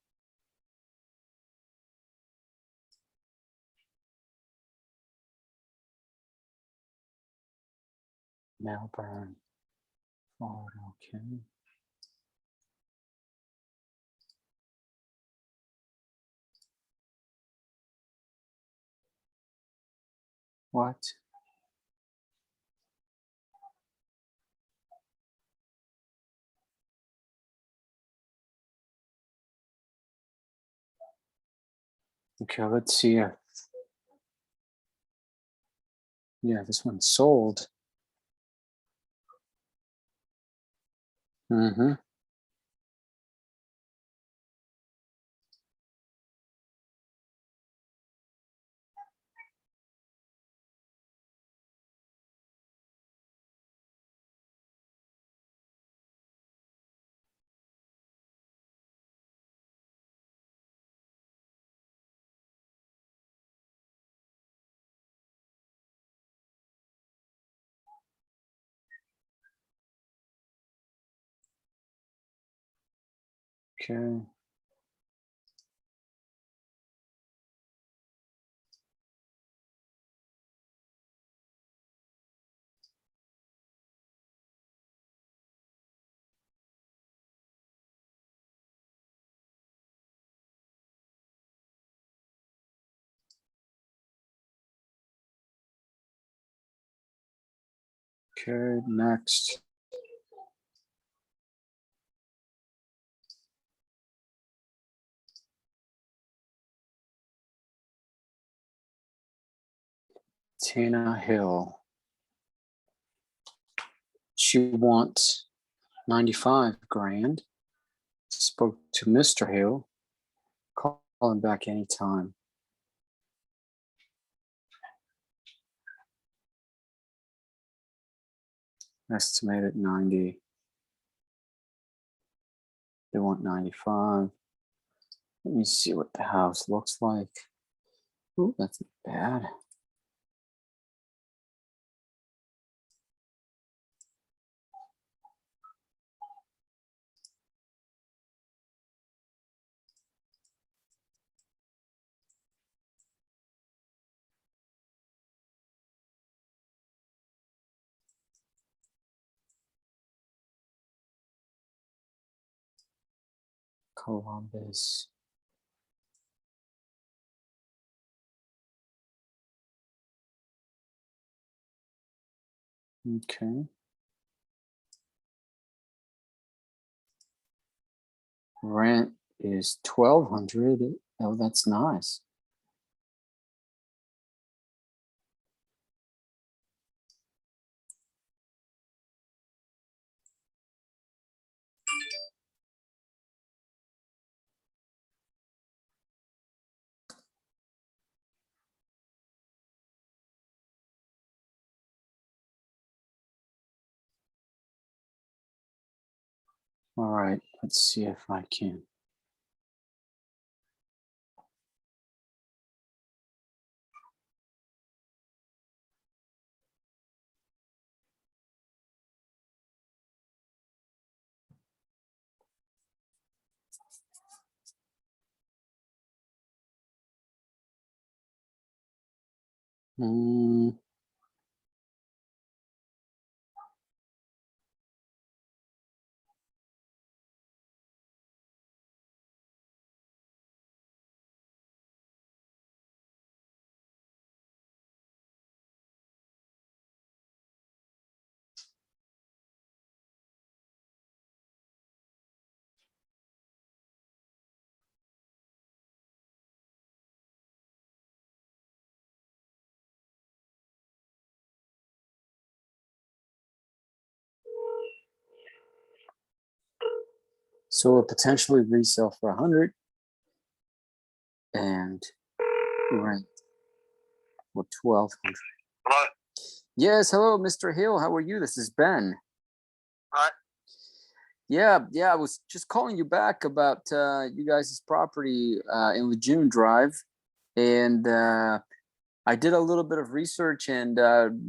Melbourne, Florida. Okay. What? Okay, let's see. Yeah, this one's sold. Mm-hmm. Okay. Okay, next. Tina Hill. She wants 95 grand. Spoke to Mr. Hill. Call him back anytime. Estimated 90. They want 95. Let me see what the house looks like. Ooh, that's not bad. Columbus. Okay. Rent is 1,200. Oh, that's nice. All right, let's see if I can. Mm, So a potentially resale for 100 and rent for 1,200. Hello? Yes, hello, Mr. Hill. How are you? This is Ben. Hi. Yeah, I was just calling you back about you guys' property in Lejeune Drive, and I did a little bit of research and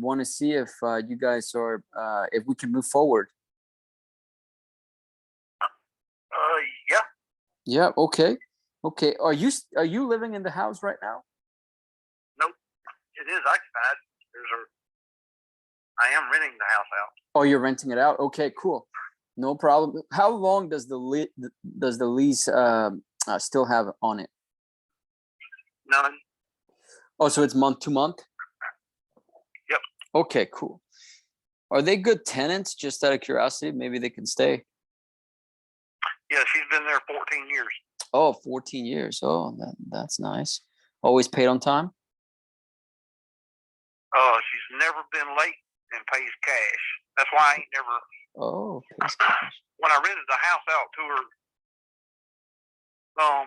want to see if you guys are if we can move forward. Yeah. Yeah. Okay. Are you living in the house right now? Nope. It is occupied. I am renting the house out. Oh, you're renting it out. Okay, cool. No problem. How long does the lease still have on it? None. Oh, so it's month to month? Yep. Okay, cool. Are they good tenants? Just out of curiosity, maybe they can stay. Yeah, she's been there 14 years. Oh, 14 years. Oh, that's nice. Always paid on time? She's never been late and pays cash. That's why I ain't never. Oh, pays cash. When I rented the house out to her, have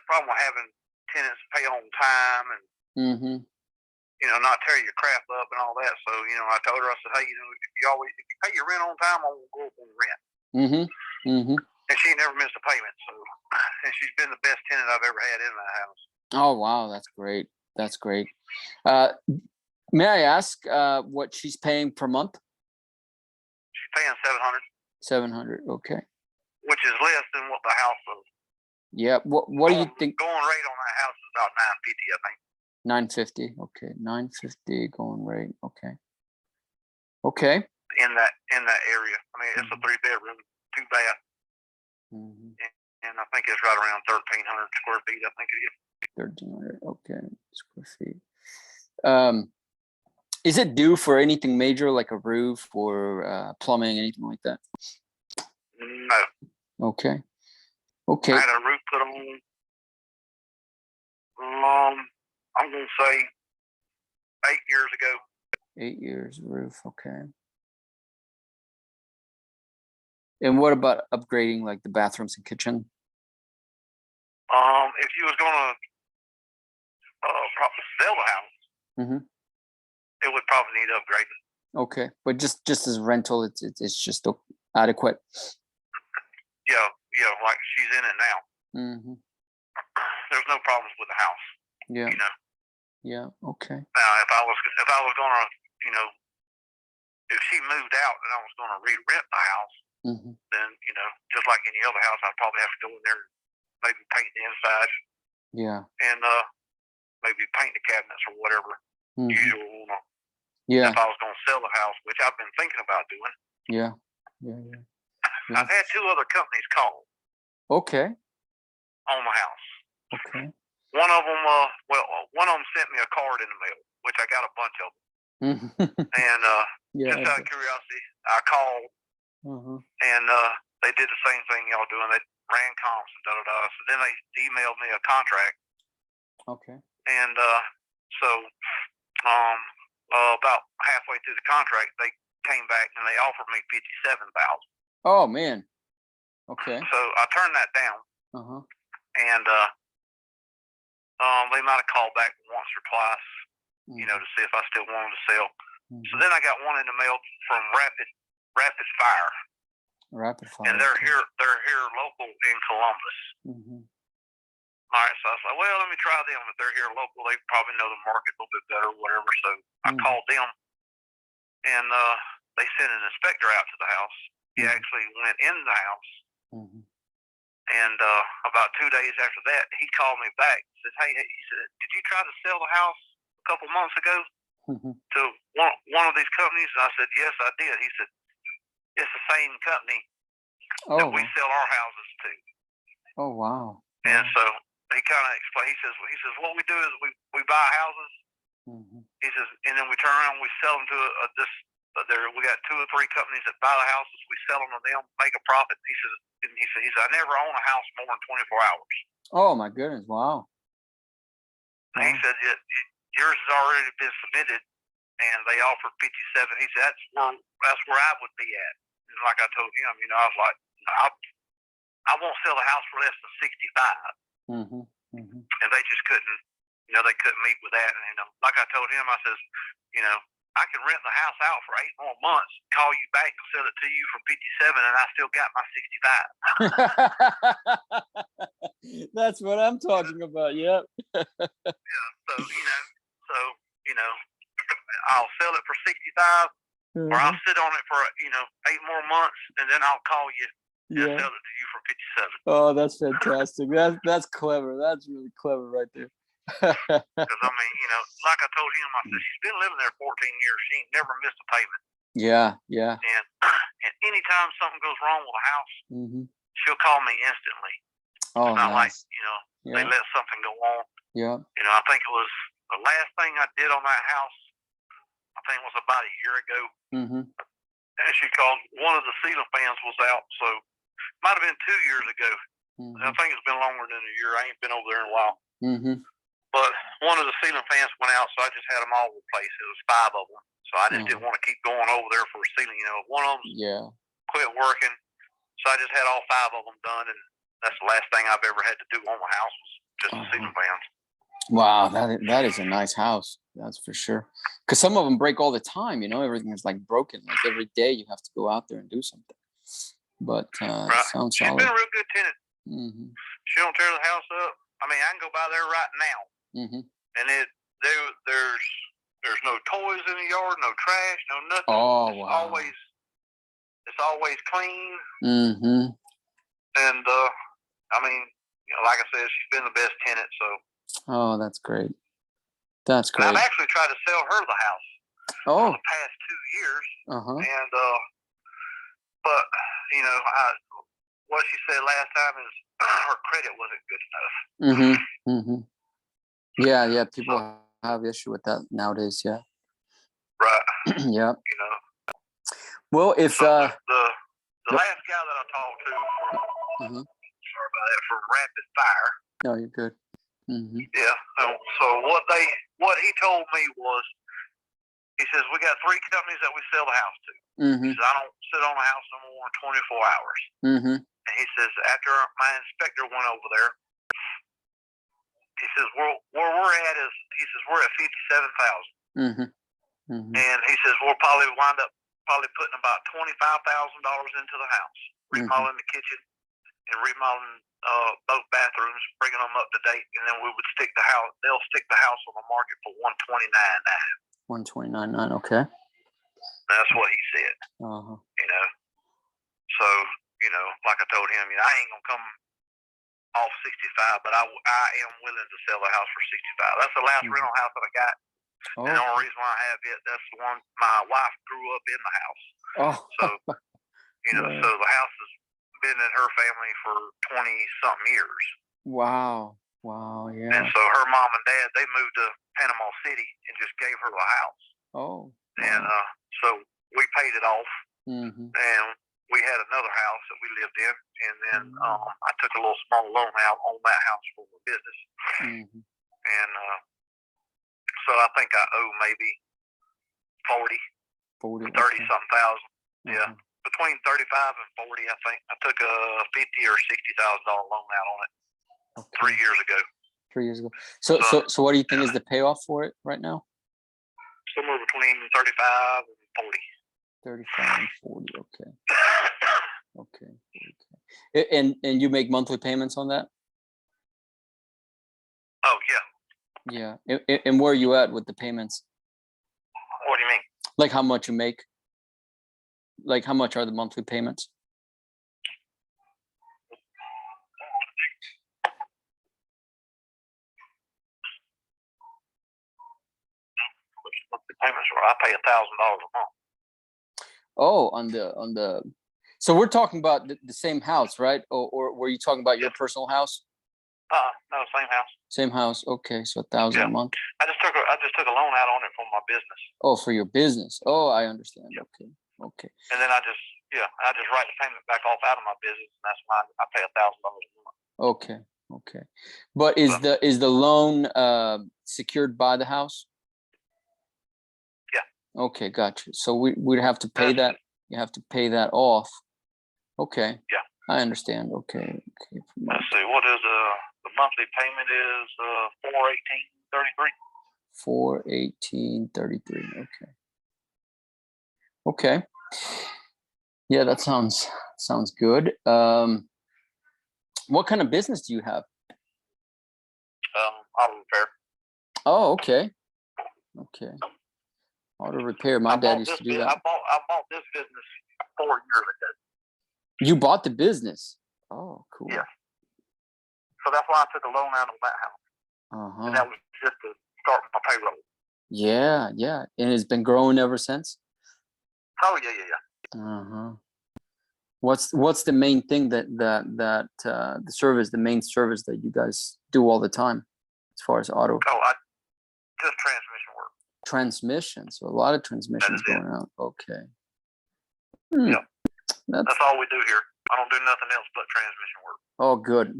problem with having tenants pay on time and Mm-hmm. not tear your crap up and all that. So I told her, I said, hey, if you pay your rent on time, I won't go up on the rent. Mm-hmm. Mm-hmm. And she never missed a payment. So, and she's been the best tenant I've ever had in that house. Oh, wow, that's great. That's great. May I ask what she's paying per month? She's paying $700, 700. Okay. which is less than what the house was. Yeah. What do you think? Going rate on that house is about $950, I think. 950. Okay. 950 going rate. Okay. Okay. In that area. I mean, it's a 3-bedroom, 2-bath, Mm-hmm. and I think it's right around 1,300 square feet. I think it is. 1,300. Okay. Square feet. Is it due for anything major like a roof or plumbing, anything like that? No. Okay. Okay. I had a roof put on. I'm gonna say 8 years ago. 8 years roof. Okay. And what about upgrading like the bathrooms and kitchen? If you was gonna probably sell the house, Mm-hmm. it would probably need upgrading. Okay, but just as rental, it's just adequate. Yeah, like she's in it now. Mm-hmm. There's no problems with the house. Yeah. Yeah. Okay. Now, if I was gonna, if she moved out and I was gonna re-rent the house, Mm-hmm. then just like any other house, I'd probably have to go in there, maybe paint the inside, Yeah. and maybe paint the cabinets or whatever. Mm-hmm. Usual. Yeah. If I was gonna sell the house, which I've been thinking about doing. Yeah. I've had 2 other companies call Okay. on the house. Okay. One of them sent me a card in the mail, which I got a bunch of them. And Yeah. just out of curiosity, I called, Uh-huh. and they did the same thing y'all doing. They ran comps and da-da-da. So then they emailed me a contract. Okay. And so about halfway through the contract, they came back and they offered me $57,000. Oh man. Okay. So I turned that down. Uh-huh. And they might have called back once or twice, to see if I still wanted to sell. Mm-hmm. So then I got one in the mail from Rapid Fire. Rapid Fire. And they're here local in Columbus. Mm-hmm. All right, so I was like, well, let me try them. If they're here local, they probably know the market a little bit better or whatever. So I called them, and they sent an inspector out to the house. He actually went in the house. Mm-hmm. And about 2 days after that, he called me back. He said, hey, he said, did you try to sell the house a couple months ago to one of these companies? And I said, yes, I did. He said, it's the same company that we sell our houses to. Oh, wow. And so he kind of explained. He says, what we do is we buy houses. Mm-hmm. He says, and then we turn around and we sell them to we got 2 or 3 companies that buy the houses. We sell them to them, make a profit. He said, I never own a house more than 24 hours. Oh my goodness! Wow. And he said, yours has already been submitted, and they offered 57. He said, that's where I would be at. like I told him, you know, I was like, I won't sell the house for less than 65. And they just couldn't, you know, they couldn't meet with that. And, you know, like I told him, I says, you know, I can rent the house out for 8 more months, call you back and sell it to you for 57, and I still got my 65. That's what I'm talking about. Yep. Yeah. So, you know, I'll sell it for 65, or I'll sit on it for, you know, 8 more months, and then I'll call you and sell it to you for 57. Oh, that's fantastic. That's clever. That's really clever right there. Because, I mean, you know, like I told him, I said, she's been living there 14 years. She ain't never missed a payment. Yeah. And anytime something goes wrong with a house, she'll call me instantly. Oh, it's not nice. like, you know, they let something go on. Yeah. You know, I think it was the last thing I did on that house, I think it was about a year ago. And she called, one of the ceiling fans was out, so it might have been 2 years ago. I think it's been longer than a year. I ain't been over there in a while. But one of the ceiling fans went out, so I just had them all replaced. It was 5 of them. So I just didn't want to keep going over there for a ceiling. You know, one of them quit working. So I just had all 5 of them done, and that's the last thing I've ever had to do on my house was just the ceiling fans. Wow, that is a nice house. That's for sure. Because some of them break all the time. You know, everything is like broken. Like every day you have to go out there and do something. But sounds She's solid. been a real good tenant. She don't tear the house up. I mean, I can go by there right now, and there's no toys in the yard, no trash, no nothing. Oh, wow. It's always clean. And I mean, you know, like I said, she's been the best tenant. So. Oh, that's great. That's great. And I've actually tried to sell her the house for the past 2 years. And but you know, what she said last time is her credit wasn't good enough. Yeah. People have issue with that nowadays. Yeah. Right. Yeah. You know. Well, if the last guy that I talked to, sorry about that, for Rapid Fire. No, you're good. Yeah. So what he told me was, he says, we got 3 companies that we sell the house to. He says, I don't sit on a house no more than 24 hours. And he says, after my inspector went over there, he says, where we're at is, he says, we're at 57,000. And he says, we'll probably wind up putting about $25,000 into the house, remodeling the kitchen and remodeling both bathrooms, bringing them up to date, and then we would stick the house. They'll stick the house on the market for $129,900. $129,900. Okay. That's what he said. You know, so you know, like I told him, you know, I ain't gonna come off 65, but I am willing to sell the house for 65. That's the last rental house that I got. And the only reason why I have it, that's the one my wife grew up in the house. So, you know, so the house has been in her family for 20-something years. Wow, yeah. And so her mom and dad, they moved to Panama City and just gave her the house. And so we paid it off. And we had another house that we lived in. And then I took a little small loan out on that house for my business. And so I think I owe maybe 30 something thousand. Yeah. Between 35 and 40, I think. I took a $50,000 or $60,000 loan out on it 3 years ago. 3 years ago. So what do you think is the payoff for it right now? Somewhere between 35 and 40. 35 and 40. Okay. And you make monthly payments on that? Oh yeah. Yeah. And where are you at with the payments? What do you mean? Like how much you make? Like how much are the monthly payments? Monthly payments are, I pay $1,000 a month. Oh, on the. So we're talking about the same house, right? Or were you talking about your personal house? No, same house. Same house. Okay, so $1,000 a month. I just took a loan out on it for my business. Oh, for your business. Oh, I understand. Yep. Okay. And then I just write the payment back off out of my business, and that's why I pay $1,000 a month. Okay. But is the loan secured by the house? Yeah. Okay, gotcha. So we'd have to pay that. You have to pay that off. Okay. Yeah. I understand. Okay. Let's see. What is the monthly payment is $418.33. $418.33. Okay. Yeah, that sounds good. What kind of business do you have? Auto repair. Oh, okay. Auto repair. My dad used to do that. I bought this business 4 years ago. You bought the business? Oh, cool. Yeah. So that's why I took a loan out on that house. And that was just to start my payroll. Yeah. And it's been growing ever since? Oh, yeah. What's the main thing that the main service that you guys do all the time as far as auto? Just transmission work. Transmission. So a lot of transmissions going out. Okay. Yeah. That's all we do here. I don't do nothing else but transmission work. Oh, good.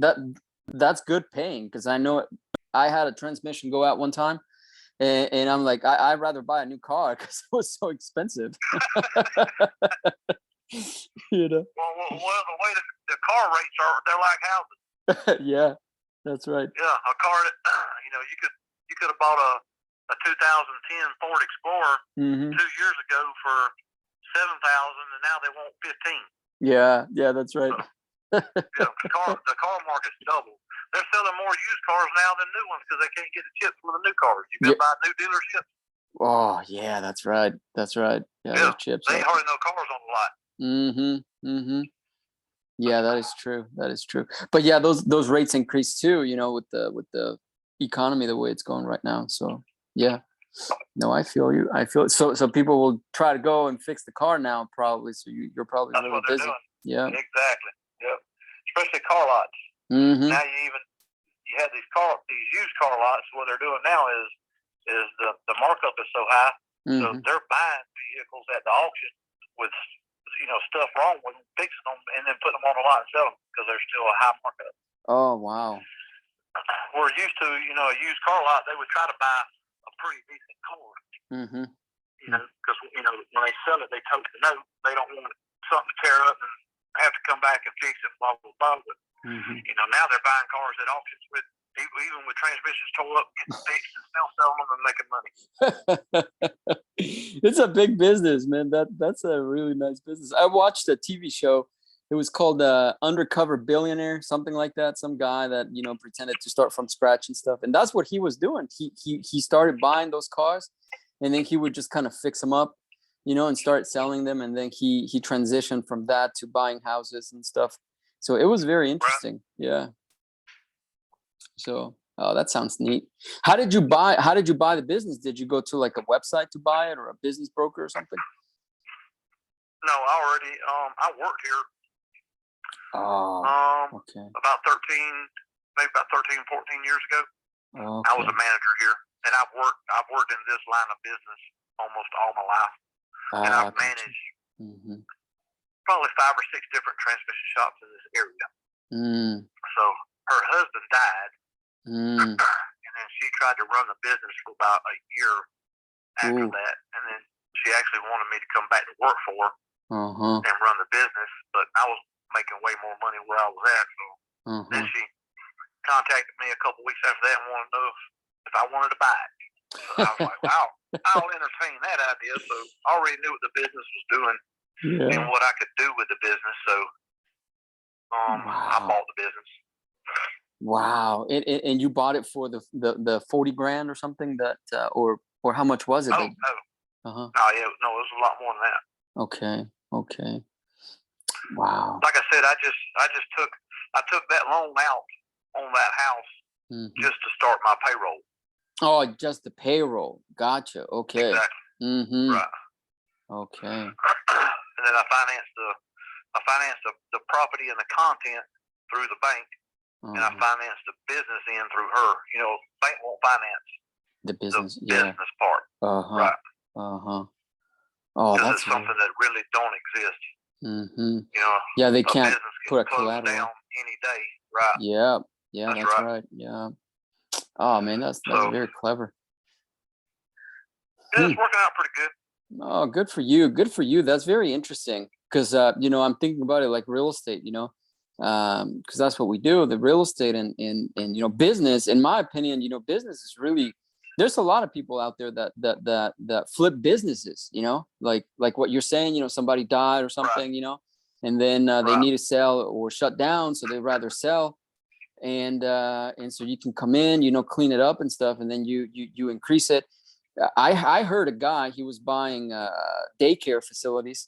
That's good paying, because I know I had a transmission go out one time, and I'm like, I'd rather buy a new car because it was so expensive. You know. Well, the way the car rates are, they're like houses. Yeah, that's right. Yeah, a car that you could have bought a 2010 Ford Explorer 2 years ago for $7,000, and now they want $15,000. Yeah, that's right. Yeah, the car market's doubled. They're selling more used cars now than new ones because they can't get the chips for the new cars. You got to buy new dealerships. Oh, yeah, that's right. Yeah, those chips. They ain't hardly no cars on the lot. Yeah, that is true. But yeah, those rates increase too, with the economy the way it's going right now. So yeah. No, I feel you. So people will try to go and fix the car now, probably. So you're probably That's really what they're busy. doing. Yeah. Exactly. Yep. Especially car lots. Now you have these used car lots. What they're doing now is the markup is so high, so they're buying vehicles at the auction with stuff wrong with them, fixing them, and then putting them on the lot and selling them because there's still a high markup. Oh, wow. We're used to, a used car lot, they would try to buy a pretty decent car. Because when they sell it, they tote the note. They don't want something to tear up and have to come back and fix it, blah blah blah. But now they're buying cars at auctions with even with transmissions tore up, getting fixed and still selling them and making money. It's a big business, man. That's a really nice business. I watched a TV show. It was called Undercover Billionaire, something like that. Some guy that pretended to start from scratch and stuff, and that's what he was doing. He started buying those cars, and then he would just kind of fix them up, and start selling them, and then he transitioned from that to buying houses and stuff. So it was very interesting. Yeah. So that sounds neat. How did you buy the business? Did you go to like a website to buy it, or a business broker or something? No, I worked here. Oh, okay. About 13, 14 years ago. Okay. I was a manager here, and I've worked in this line of business almost all my life, and I've managed probably 5 or 6 different transmission shops in this area. So her husband died, and then she tried to run the business for about a year after that, and then she actually wanted me to come back to work for her and run the business, but I was making way more money where I was at. So then she contacted me a couple weeks after that and wanted to know if I wanted to buy it. So I was like, wow, I'll entertain that idea. So I already knew what the business was doing and what I could do with the business. So I bought the business. Wow. And you bought it for the $40,000 or something, that or how much was it? No, it was a lot more than that. Okay. Wow. Like I said, I took that loan out on that house just to start my payroll. Oh, just the payroll. Gotcha. Okay. Exactly. Right. Okay. And then I financed the property and the content through the bank, and I financed the business in through her. Bank won't finance the business part. Right. Oh, that's that's something that really don't exist. Yeah, they can't put a collateral down any day. Right. Yeah, that's right. Yeah. Oh man, that's very clever. Yeah, it's working out pretty good. Oh, good for you. Good for you. That's very interesting. Because I'm thinking about it like real estate, because that's what we do, the real estate and business. In my opinion, business is really, there's a lot of people out there that flip businesses, like what you're saying, somebody died or something, and then they need to sell or shut down. So they'd rather sell. And so you can come in, clean it up and stuff. And then you increase it. I heard a guy, he was buying daycare facilities,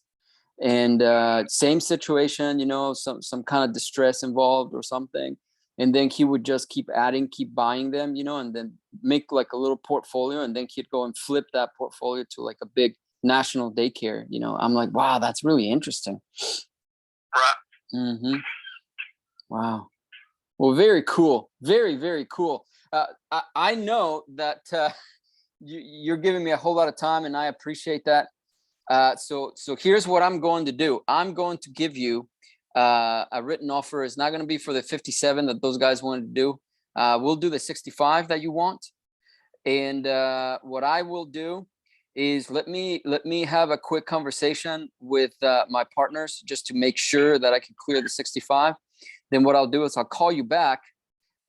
and same situation, some kind of distress involved or something, and then he would just keep buying them, and then make like a little portfolio, and then he'd go and flip that portfolio to like a big national daycare. I'm like, wow, that's really interesting. Right. Wow. Well, very cool. Very, very cool. I know that you're giving me a whole lot of time, and I appreciate that. So here's what I'm going to do. I'm going to give you a written offer. It's not going to be for the 57 that those guys wanted to do. We'll do the 65 that you want. And what I will do is let me have a quick conversation with my partners just to make sure that I can clear the 65. Then what I'll do is I'll call you back,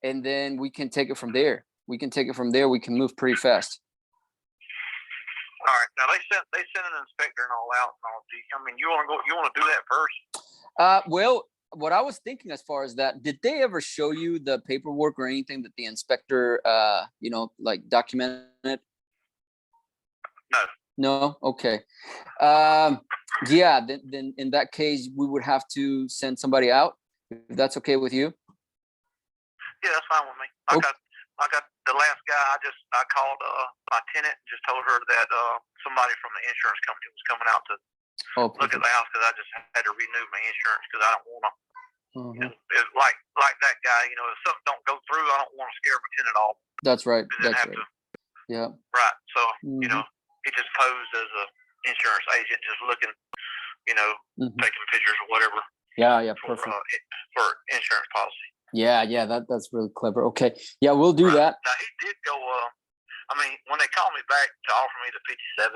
and then we can take it from there. We can move pretty fast. All right. Now they sent an inspector and all out and all. I mean, you want to do that first? Well, what I was thinking as far as that, did they ever show you the paperwork or anything that the inspector, like documented? No. No. Okay. Yeah. Then in that case, we would have to send somebody out. If that's okay with you. Yeah, that's fine with me. I got the last guy. I called my tenant and just told her that somebody from the insurance company was coming out to look at the house, because I just had to renew my insurance, because I don't want to. Like that guy, if something don't go through, I don't want to scare my tenant off. That's right. That's right. Yeah. Right. So he just posed as a insurance agent, just looking, taking pictures or whatever. Yeah. Perfect. For insurance policy. Yeah, that's really clever. Okay, yeah, we'll do that. Now he did go. When they called me back to offer me the 57,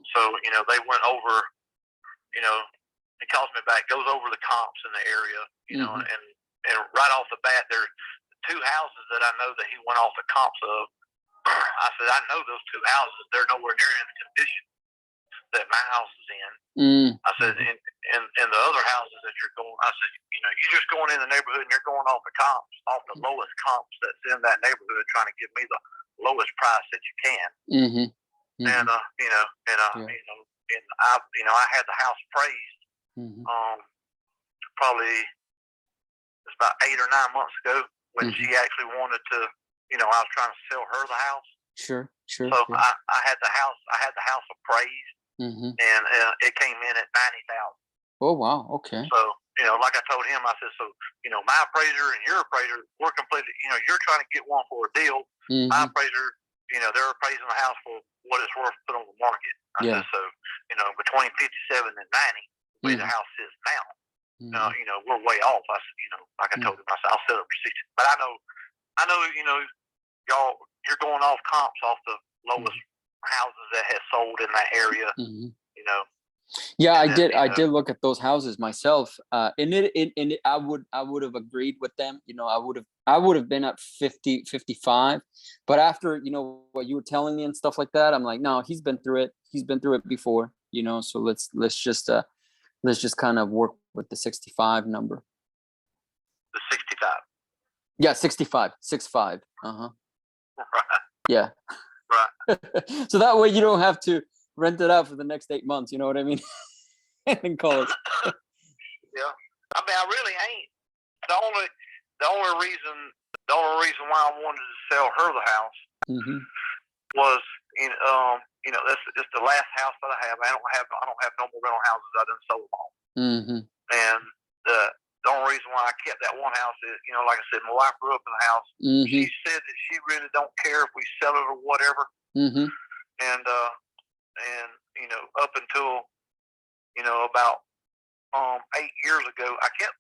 so they went over. He calls me back, goes over the comps in the area, and right off the bat, there's two houses that I know that he went off the comps of. I said, I know those two houses; they're nowhere near in the condition that my house is in. I said, and the other houses that you're going, I said, you're just going in the neighborhood and you're going off the comps, off the lowest comps that's in that neighborhood, trying to give me the lowest price that you can. And I had the house appraised. Probably it's about 8 or 9 months ago, when she actually wanted to. I was trying to sell her the house. Sure. So I had the house appraised. And it came in at 90,000. Oh wow! Okay. So like I told him, I said, so my appraiser and your appraiser, we're completely. You're trying to get one for a deal. My appraiser, they're appraising the house for what it's worth put on the market. I said, so between 57 and 90, where the house is now, we're way off. I said, like I told him, I said, I'll sell it for 60. But I know, y'all, you're going off comps off the lowest houses that has sold in that area. Yeah, I did look at those houses myself, and I would have agreed with them. I would have been at 50, 55, but after what you were telling me and stuff like that, I'm like, no, he's been through it before, so let's just kind of work with the 65 number. The 65. Yeah, 65, 65. Right. Yeah. Right. So that way you don't have to rent it out for the next 8 months. You know what I mean? And call it. Yeah. I really ain't. The only reason why I wanted to sell her the house was, it's the last house that I have. I don't have no more rental houses. I done sold them all. And the only reason why I kept that one house is, like I said, my wife grew up in the house. She said that she really don't care if we sell it or whatever. And up until, about 8 years ago, I kept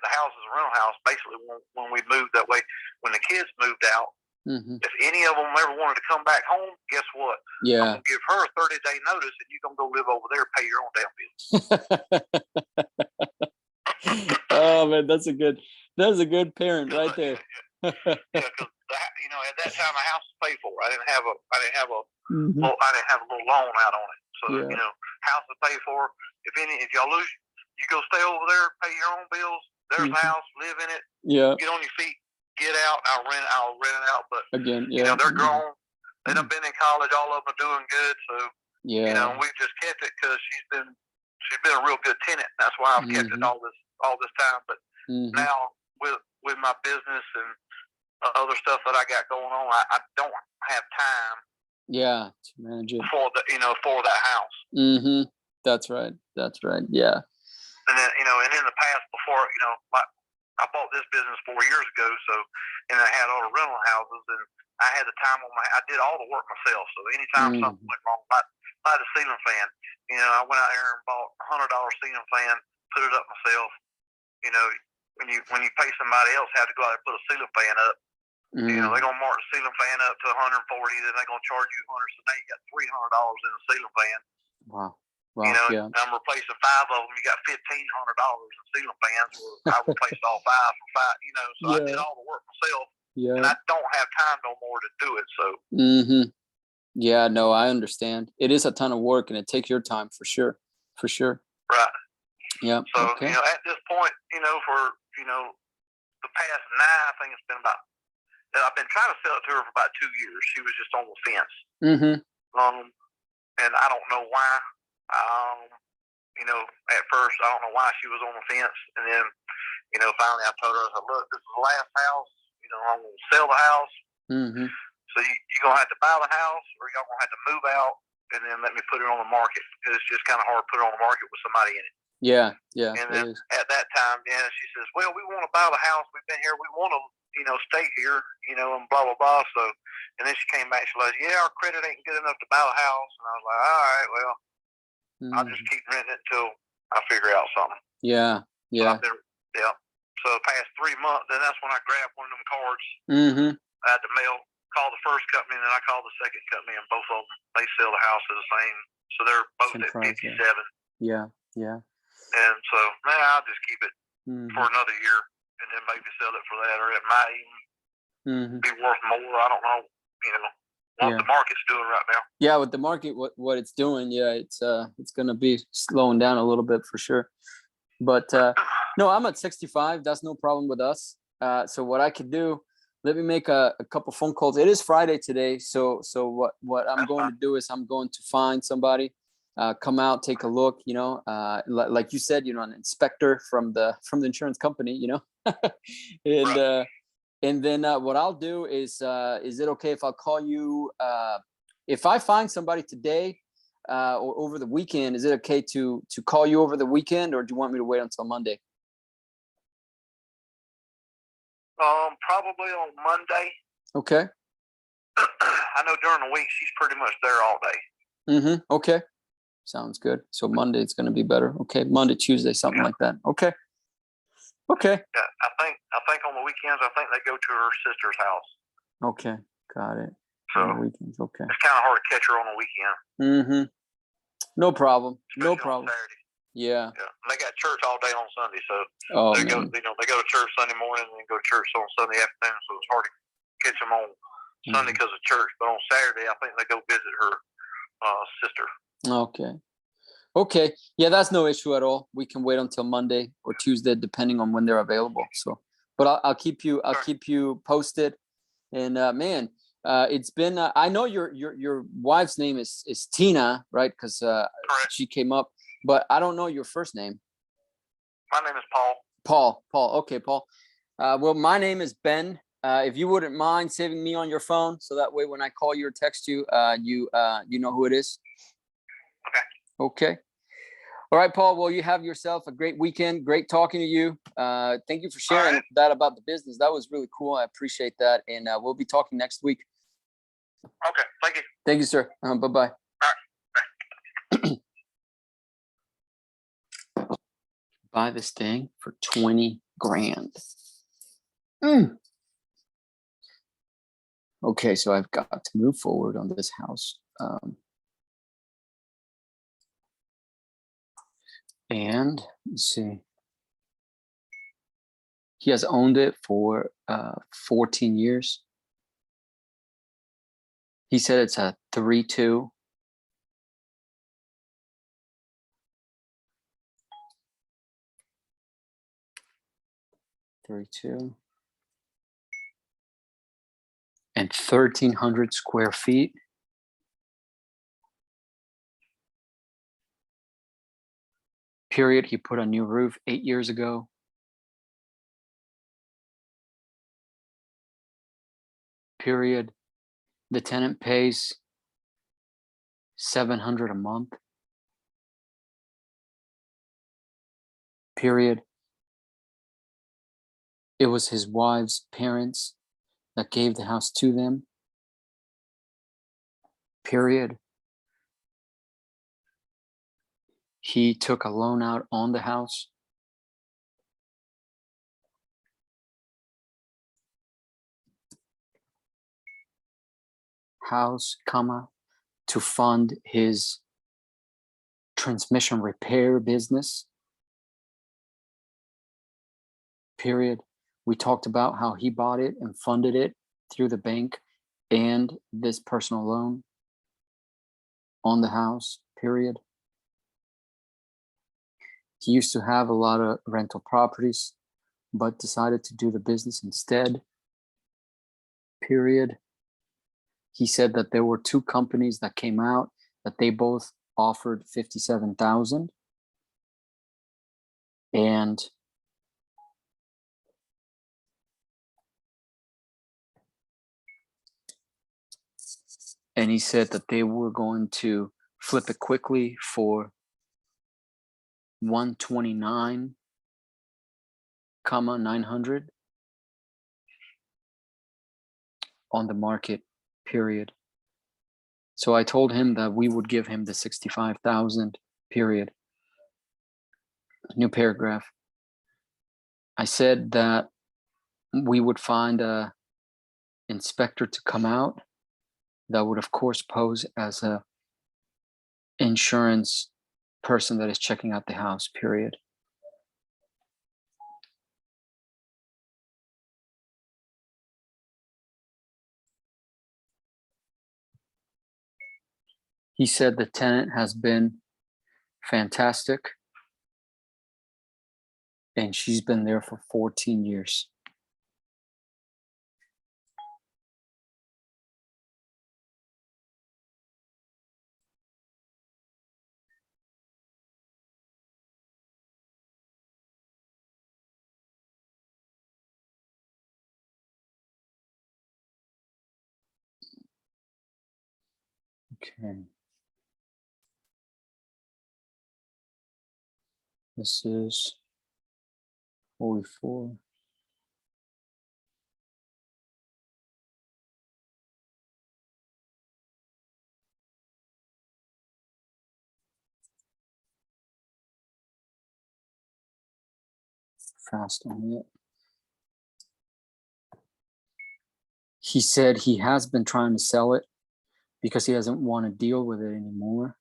the house as a rental house. Basically, when we moved that way, when the kids moved out, If any of them ever wanted to come back home, guess what? Yeah. I'm gonna give her a 30-day notice, and you're gonna go live over there, pay your own damn bills. Oh man, that's a good parent right there. Yeah, because at that time the house was paid for. I didn't have a Mm-hmm. I didn't have a little loan out on it. So Yeah. house is paid for. If y'all lose, you go stay over there, pay your own bills. There's a house, live in it. Yeah. Get on your feet, get out. I'll rent it out. But Again, yeah. they're grown. They done been in college. All of them are doing good. So Yeah. we've just kept it because she's been a real good tenant. That's why I've kept it all this time. But now with my business and other stuff that I got going on, I don't have time. Yeah, to manage it for that house. Mm-hmm. That's right. Yeah. And then and in the past, before I bought this business 4 years ago, and I had all the rental houses, and I had the time I did all the work myself. So anytime something went wrong, buy the ceiling fan. I went out there and bought $100 ceiling fan, put it up myself. When you pay somebody else how to go out and put a ceiling fan up, they're gonna mark the ceiling fan up to 140, then they're gonna charge you 100. So now you got $300 in a ceiling fan. Wow. Yeah. I'm replacing 5 of them. You got $1,500 in ceiling fans. I replaced all 5 for 5. So I did all the work myself. Yeah. And I don't have time no more to do it. So. Yeah. No, I understand. It is a ton of work, and it takes your time for sure. Right. Yeah. So okay. At this point, for the past 9, I think it's been about. I've been trying to sell it to her for about 2 years. She was just on the fence. And I don't know why. At first I don't know why she was on the fence, and then finally I told her, I said, look, this is the last house. I'm gonna sell the house. So you're gonna have to buy the house, or y'all gonna have to move out, and then let me put it on the market, because it's just kind of hard to put it on the market with somebody in it. Yeah. And then at that time, she says, well, we want to buy the house. We've been here. We want to, stay here, and blah, blah, blah. So, and then she came back. She was like, yeah, our credit ain't good enough to buy the house. And I was like, all right, well, I'll just keep renting it until I figure out something. Yeah. So So the past 3 months, then that's when I grabbed one of them cards. I had to call the first company, and then I called the second company, and both of them, they sell the house at the same. So they're both at 57. Yeah. And so now I'll just keep it for another year, and then maybe sell it for that, or it might even be worth more. I don't know, what the market's doing right now. Yeah, with the market, what it's doing, it's gonna be slowing down a little bit for sure. But no, I'm at 65. That's no problem with us. So what I could do, let me make a couple phone calls. It is Friday today, so what I'm going to do is I'm going to find somebody. Come out, take a look, like you said, an inspector from the insurance company, and then what I'll do is it okay if I'll call you if I find somebody today or over the weekend? Is it okay to call you over the weekend, or do you want me to wait until Monday? Probably on Monday. Okay. I know during the week she's pretty much there all day. Okay. Sounds good. So Monday it's going to be better. Okay. Monday, Tuesday, something like that. Okay. Yeah, I think on the weekends, I think they go to her sister's house. Okay. Got it. So on the weekends. Okay. It's kind of hard to catch her on the weekend. No problem. Especially No problem. On Saturday. Yeah. And they got church all day on Sunday, so they man. go to church Sunday morning and then go to church on Sunday afternoon. So it's hard to catch them on Sunday because of church. But on Saturday, I think they go visit her sister. Okay. Yeah, that's no issue at all. We can wait until Monday or Tuesday, depending on when they're available. So, but I'll keep you posted. And man, it's been. I know your wife's name is Tina, right? Because she came up, but I don't know your first name. My name is Paul. Paul. Okay, Paul. Well, my name is Ben. If you wouldn't mind saving me on your phone, so that way when I call you or text you, you know who it is. Okay. All right, Paul. Well, you have yourself a great weekend. Great talking to you. Thank you for sharing that about the business. That was really cool. I appreciate that. And we'll be talking next week. Okay. Thank you. Thank you, sir. Bye-bye. All right. Buy this thing for 20 grand. Okay, so I've got to move forward on this house. And let's see. He has owned it for 14 years. He said it's a 3-2. And 1,300 square feet. Period. He put a new roof 8 years ago. Period. The tenant pays $700 a month. Period. It was his wife's parents that gave the house to them. Period. He took a loan out on the house. House, to fund his transmission repair business. Period. We talked about how he bought it and funded it through the bank and this personal loan on the house. Period. He used to have a lot of rental properties, but decided to do the business instead. Period. He said that there were 2 companies that came out that they both offered $57,000. And he said that they were going to flip it quickly for $129,900 on the market. Period. So I told him that we would give him the $65,000. Period. New paragraph. I said that we would find a inspector to come out that would of course pose as a insurance person that is checking out the house. Period. He said the tenant has been fantastic and she's been there for 14 years. Okay. This is 44. Fast on it. He said he has been trying to sell it because he doesn't want to deal with it anymore.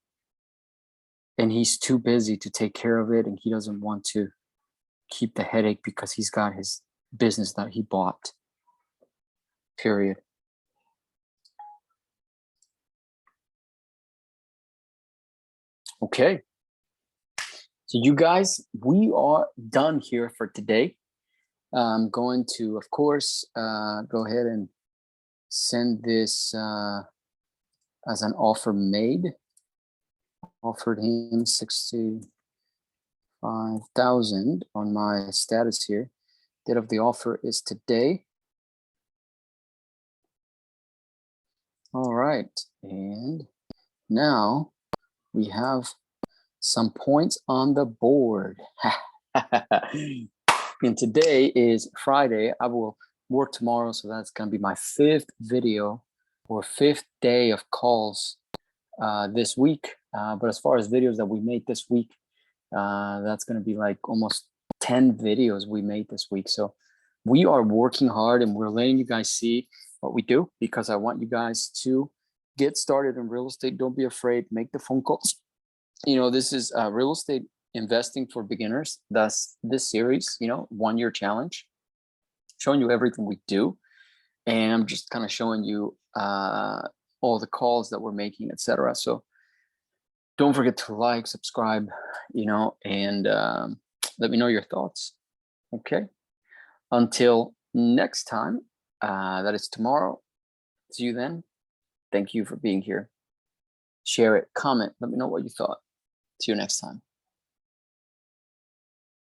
And he's too busy to take care of it, and he doesn't want to keep the headache because he's got his business that he bought. Period. Okay. So you guys, we are done here for today. I'm going to, of course, go ahead and send this as an offer made. Offered him $65,000 on my status here. Date of the offer is today. All right, and now we have some points on the board. And today is Friday. I will work tomorrow, so that's gonna be my 5th video or 5th day of calls this week. But as far as videos that we made this week, that's going to be like almost 10 videos we made this week. So we are working hard and we're letting you guys see what we do, because I want you guys to get started in real estate. Don't be afraid. Make the phone calls. You know, this is real estate investing for beginners. That's this series, you know, 1-year challenge, showing you everything we do. And I'm just kind of showing you all the calls that we're making, etc. So don't forget to like, subscribe, you know, and let me know your thoughts. Okay. Until next time, that is tomorrow. See you then. Thank you for being here. Share it, comment, let me know what you thought. See you next time.